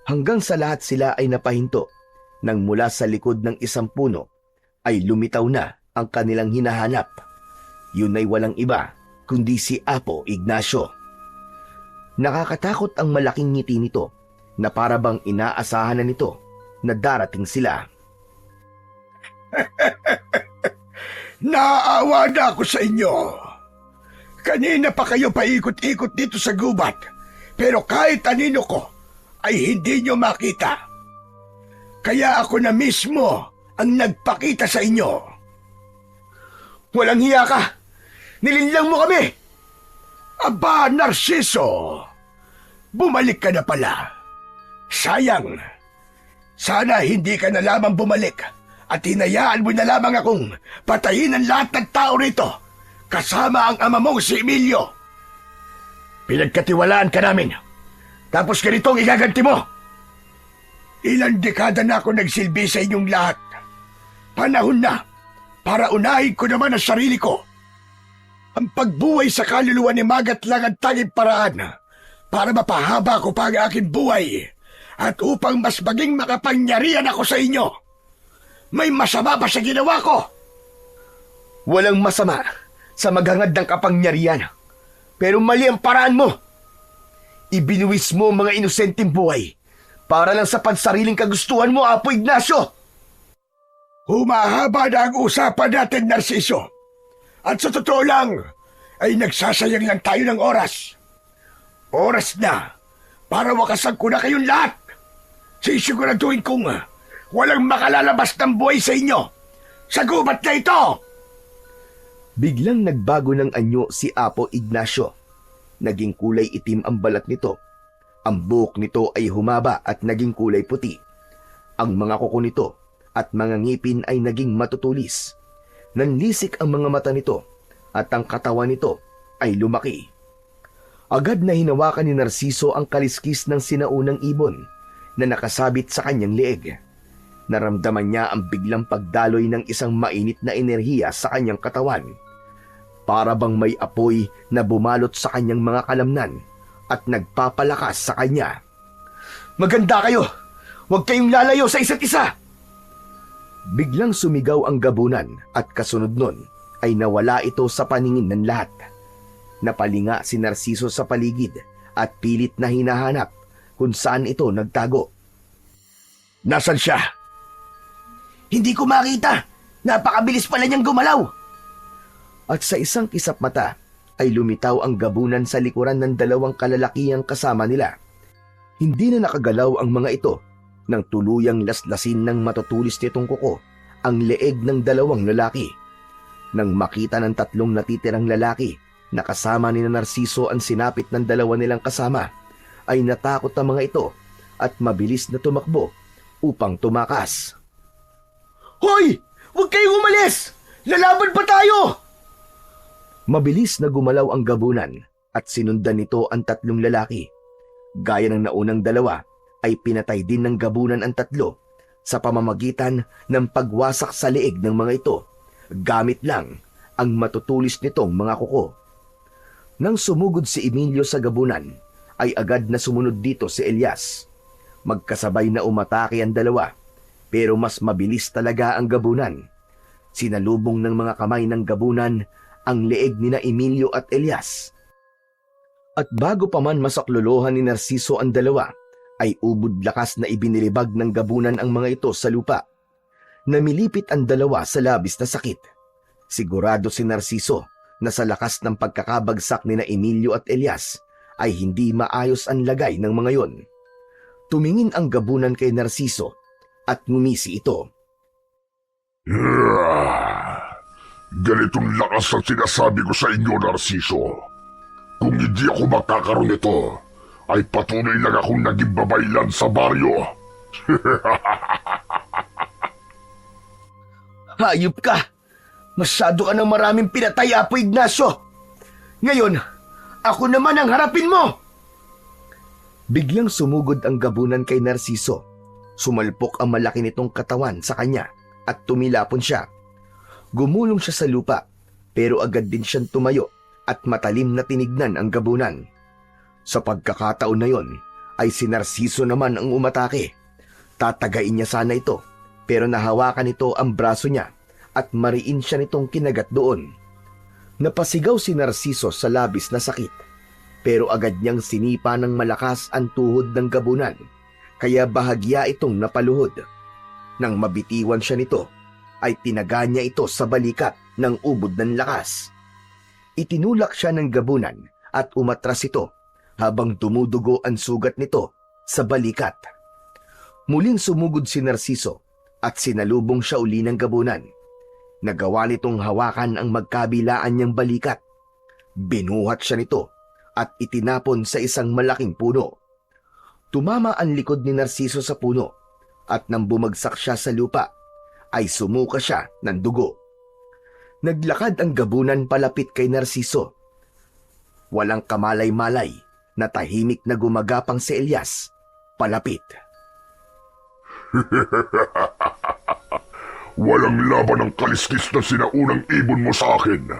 Speaker 1: Hanggang sa lahat sila ay napahinto nang mula sa likod ng isang puno ay lumitaw na ang kanilang hinahanap. Yun ay walang iba kundi si Apo Ignacio. Nakakatakot ang malaking ngiti nito na para bang inaasahan na nito na darating sila.
Speaker 2: Naaawa na ako sa inyo. Kanina pa kayo paikot-ikot dito sa gubat, pero kahit anino ko ay hindi nyo makita. Kaya ako na mismo ang nagpakita sa inyo.
Speaker 1: Walang hiya ka! Nilinlang mo kami!
Speaker 2: Aba, Narciso! Bumalik ka na pala. Sayang. Sana hindi ka na lamang bumalik at hinayaan mo na lamang akong patayin ang lahat ng tao rito, kasama ang ama mong si Emilio. Pinagkatiwalaan ka namin, tapos ganitong igaganti mo. Ilang dekada na ako nagsilbi sa inyong lahat. Panahon na para unahin ko naman ang sarili ko. Ang pagbuhay sa kaluluwa ni Magat lang ang tanging paraan para mapahaba ko pa ang aking buhay at upang mas maging makapangyarihan ako sa inyo. May masama ba sa ginawa ko?
Speaker 1: Walang masama sa maghangad ng kapangyarihan. Pero mali ang paraan mo. Ibinuwis mo ang mga inosenteng buhay para lang sa pansariling kagustuhan mo, Apo Ignacio.
Speaker 2: Humahaba na ang usapan natin, Narciso. At sa totoo lang, ay nagsasayang lang tayo ng oras. Oras na para wakasan ko na kayong lahat. Sisiguraduhin kong walang makalalabas ng buhay sa inyo. Sa gubat na ito!
Speaker 1: Biglang nagbago ng anyo si Apo Ignacio. Naging kulay itim ang balat nito. Ang buhok nito ay humaba at naging kulay puti. Ang mga kuko nito at mga ngipin ay naging matutulis. Nanlisik ang mga mata nito at ang katawan nito ay lumaki. Agad na hinawakan ni Narciso ang kaliskis ng sinaunang ibon na nakasabit sa kanyang leeg. Naramdaman niya ang biglang pagdaloy ng isang mainit na enerhiya sa kanyang katawan. Para bang may apoy na bumalot sa kanyang mga kalamnan at nagpapalakas sa kanya. Maganda kayo! Huwag kayong lalayo sa isa't isa! Biglang sumigaw ang gabunan at kasunod nun ay nawala ito sa paningin ng lahat. Napalinga si Narciso sa paligid at pilit na hinahanap kung saan ito nagtago.
Speaker 2: Nasaan siya?
Speaker 1: Hindi ko makita! Napakabilis pala niyang gumalaw! At sa isang kisap mata ay lumitaw ang gabunan sa likuran ng dalawang kalalakihang kasama nila. Hindi na nakagalaw ang mga ito nang tuluyang laslasin ng matutulis nitong kuko ang leeg ng dalawang lalaki. Nang makita ng tatlong natitirang lalaki na kasama ni Narciso ang sinapit ng dalawa nilang kasama, ay natakot ang mga ito at mabilis na tumakbo upang tumakas. Hoy! Huwag kayong umalis! Lalaban pa tayo! Mabilis na gumalaw ang gabunan at sinundan nito ang tatlong lalaki. Gaya ng naunang dalawa, ay pinatay din ng gabunan ang tatlo sa pamamagitan ng pagwasak sa leeg ng mga ito, gamit lang ang matutulis nitong mga kuko. Nang sumugod si Emilio sa gabunan, ay agad na sumunod dito si Elias. Magkasabay na umatake ang dalawa, pero mas mabilis talaga ang gabunan. Sinalubong ng mga kamay ng gabunan ang leeg ni na Emilio at Elias. At bago pa man masaklolohan ni Narciso ang dalawa, ay ubod lakas na ibinilibag ng gabunan ang mga ito sa lupa. Namilipit ang dalawa sa labis na sakit. Sigurado si Narciso na sa lakas ng pagkakabagsak ni na Emilio at Elias ay hindi maayos ang lagay ng mga yon. Tumingin ang gabunan kay Narciso at ngumisi ito.
Speaker 3: Ganitong lakas ang sinasabi ko sa inyo, Narciso. Kung hindi ako makakaroon nito, ay patuloy lang akong naging babaylan sa baryo.
Speaker 1: Hayop ka! Masyado ka ng maraming pinatay, Apo Ignacio! Ngayon, ako naman ang harapin mo! Biglang sumugod ang gabunan kay Narciso. Sumalpok ang malaki nitong katawan sa kanya at tumilapon siya. Gumulong siya sa lupa, pero agad din siyang tumayo at matalim na tinignan ang gabunan. Sa pagkakataon na yon, ay si Narciso naman ang umatake. Tatagain niya sana ito, pero nahawakan nito ang braso niya at mariin siya nitong kinagat doon. Napasigaw si Narciso sa labis na sakit, pero agad niyang sinipa ng malakas ang tuhod ng gabunan, kaya bahagya itong napaluhod. Nang mabitiwan siya nito, ay tinaga niya ito sa balikat ng ubod ng lakas. Itinulak siya ng gabunan at umatras ito habang dumudugo ang sugat nito sa balikat. Muling sumugod si Narciso at sinalubong siya uli ng gabunan. Nagawa nitong hawakan ang magkabilaan niyang balikat. Binuhat siya nito at itinapon sa isang malaking puno. Tumama ang likod ni Narciso sa puno at nang bumagsak siya sa lupa, ay sumuka siya ng dugo. Naglakad ang gabunan palapit kay Narciso. Walang kamalay-malay na tahimik na gumagapang si Elias palapit.
Speaker 3: Walang laban ang kaliskis na sinaunang ibon mo sa akin.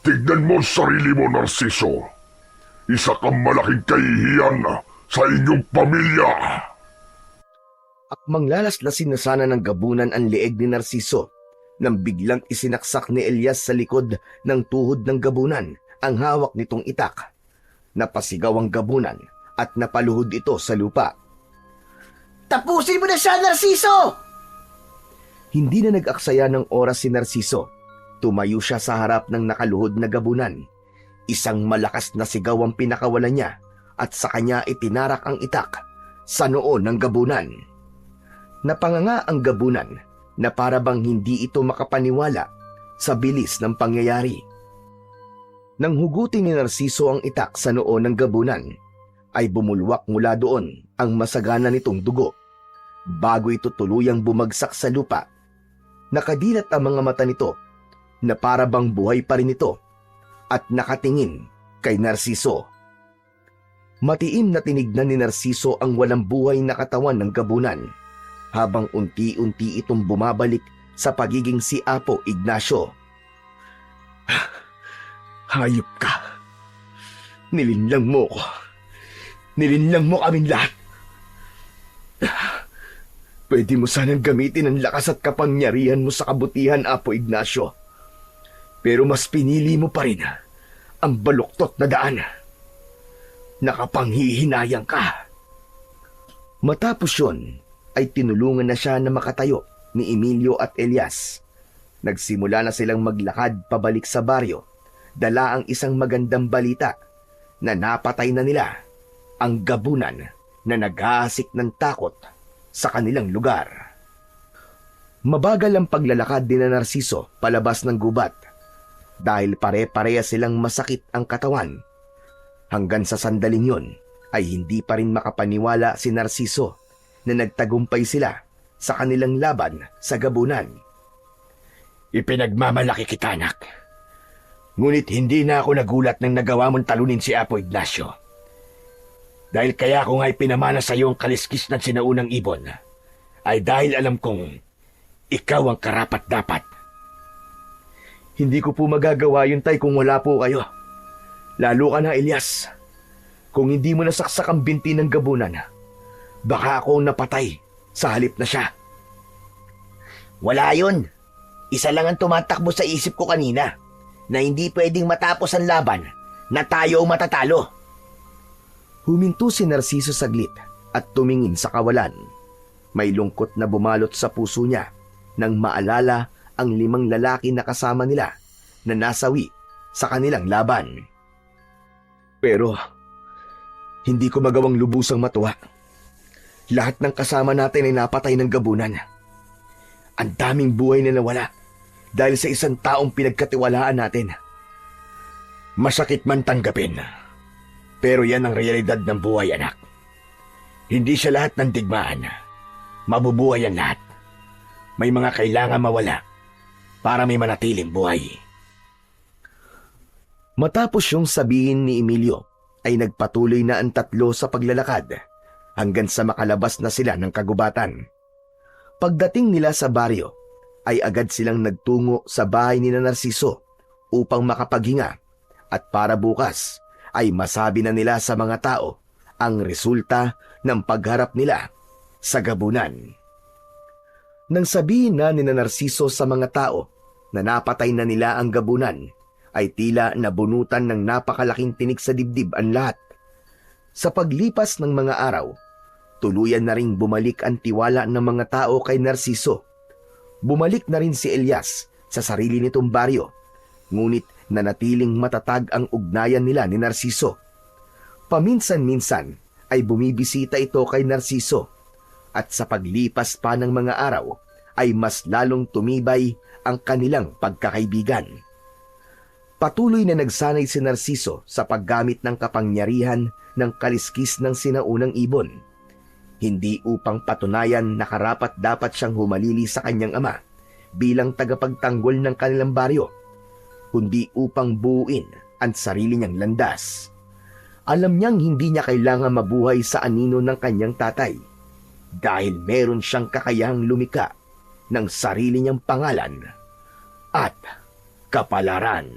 Speaker 3: Tignan mo ang sarili mo, Narciso. Isa kang malaking kahihiyan sa inyong pamilya.
Speaker 1: Akmang lalaslasin na sana ng gabunan ang leeg ni Narciso nang biglang isinaksak ni Elias sa likod ng tuhod ng gabunan ang hawak nitong itak. Napasigaw ang gabunan at napaluhod ito sa lupa.
Speaker 4: Tapusin mo na siya, Narciso!
Speaker 1: Hindi na nag-aksaya ng oras si Narciso. Tumayo siya sa harap ng nakaluhod na gabunan. Isang malakas na sigaw ang pinakawalan niya at sa kanya itinarak ang itak sa noo ng gabunan. Napanganga ang gabunan na para bang hindi ito makapaniwala sa bilis ng pangyayari. Nang hugutin ni Narciso ang itak sa noo ng gabunan, ay bumulwak mula doon ang masagana nitong dugo. Bago ito tuluyang bumagsak sa lupa, nakadilat ang mga mata nito na para bang buhay pa rin ito at nakatingin kay Narciso. Matiim na tinignan ni Narciso ang walang buhay na katawan ng gabunan habang unti-unti itong bumabalik sa pagiging si Apo Ignacio. Hayop ka. Nilinlang mo ko. Nilinlang mo kaming lahat. Pwede mo sanang gamitin ang lakas at kapangyarihan mo sa kabutihan, Apo Ignacio. Pero mas pinili mo pa rin ang baluktot na daan. Nakapanghihinayang ka. Matapos yun, ay tinulungan na siya na makatayo ni Emilio at Elias. Nagsimula na silang maglakad pabalik sa baryo, dala ang isang magandang balita na napatay na nila ang gabunan na naghahasik ng takot sa kanilang lugar. Mabagal ang paglalakad ni Narciso palabas ng gubat dahil pare-pareha silang masakit ang katawan. Hanggang sa sandaling yun ay hindi pa rin makapaniwala si Narciso na nagtagumpay sila sa kanilang laban sa gabunan.
Speaker 2: Ipinagmamalaki kita, anak. Ngunit hindi na ako nagulat nang nagawa mong talunin si Apo Ignacio. Dahil kaya ko nga ipinamana sa iyo ang kaliskis ng sinaunang ibon, ay dahil alam kong ikaw ang karapat-dapat.
Speaker 1: Hindi ko po magagawa yun, Tay, kung wala po kayo. Lalo ka na, Elias. Kung hindi mo nasaksak ang binti ng gabunan, baka ako ang napatay sa halip na siya.
Speaker 4: Wala yun. Isa lang ang tumatakbo sa isip ko kanina, na hindi pwedeng matapos ang laban na tayo ang matatalo.
Speaker 1: Huminto si Narciso saglit at tumingin sa kawalan. May lungkot na bumalot sa puso niya nang maalala ang 5 lalaki na kasama nila na nasawi sa kanilang laban. Pero hindi ko magawang lubusang matuwa. Lahat ng kasama natin ay napatay ng gabunan. Ang daming buhay na nawala dahil sa isang taong pinagkatiwalaan natin.
Speaker 2: Masakit man tanggapin, pero yan ang realidad ng buhay, anak. Hindi siya lahat ng digmaan. Mabubuhay ang lahat. May mga kailangan mawala para may manatiling buhay.
Speaker 1: Matapos yung sabihin ni Emilio, ay nagpatuloy na ang tatlo sa paglalakad hanggang sa makalabas na sila ng kagubatan. Pagdating nila sa baryo, ay agad silang nagtungo sa bahay ni Narciso upang makapaghinga at para bukas ay masabi na nila sa mga tao ang resulta ng pagharap nila sa gabunan. Nang sabihin na ni Narciso sa mga tao na napatay na nila ang gabunan, ay tila nabunutan ng napakalaking tinik sa dibdib ang lahat. Sa paglipas ng mga araw, tuluyan na ring bumalik ang tiwala ng mga tao kay Narciso. Bumalik na rin si Elias sa sarili nitong baryo, ngunit nanatiling matatag ang ugnayan nila ni Narciso. Paminsan-minsan ay bumibisita ito kay Narciso at sa paglipas pa ng mga araw ay mas lalong tumibay ang kanilang pagkakaibigan. Patuloy na nagsanay si Narciso sa paggamit ng kapangyarihan ng kaliskis ng sinaunang ibon. Hindi upang patunayan na karapat-dapat siyang humalili sa kanyang ama bilang tagapagtanggol ng kanilang baryo, kundi upang buuin ang sarili niyang landas. Alam niyang hindi niya kailangan mabuhay sa anino ng kanyang tatay dahil meron siyang kakayahang lumika ng sarili niyang pangalan at kapalaran.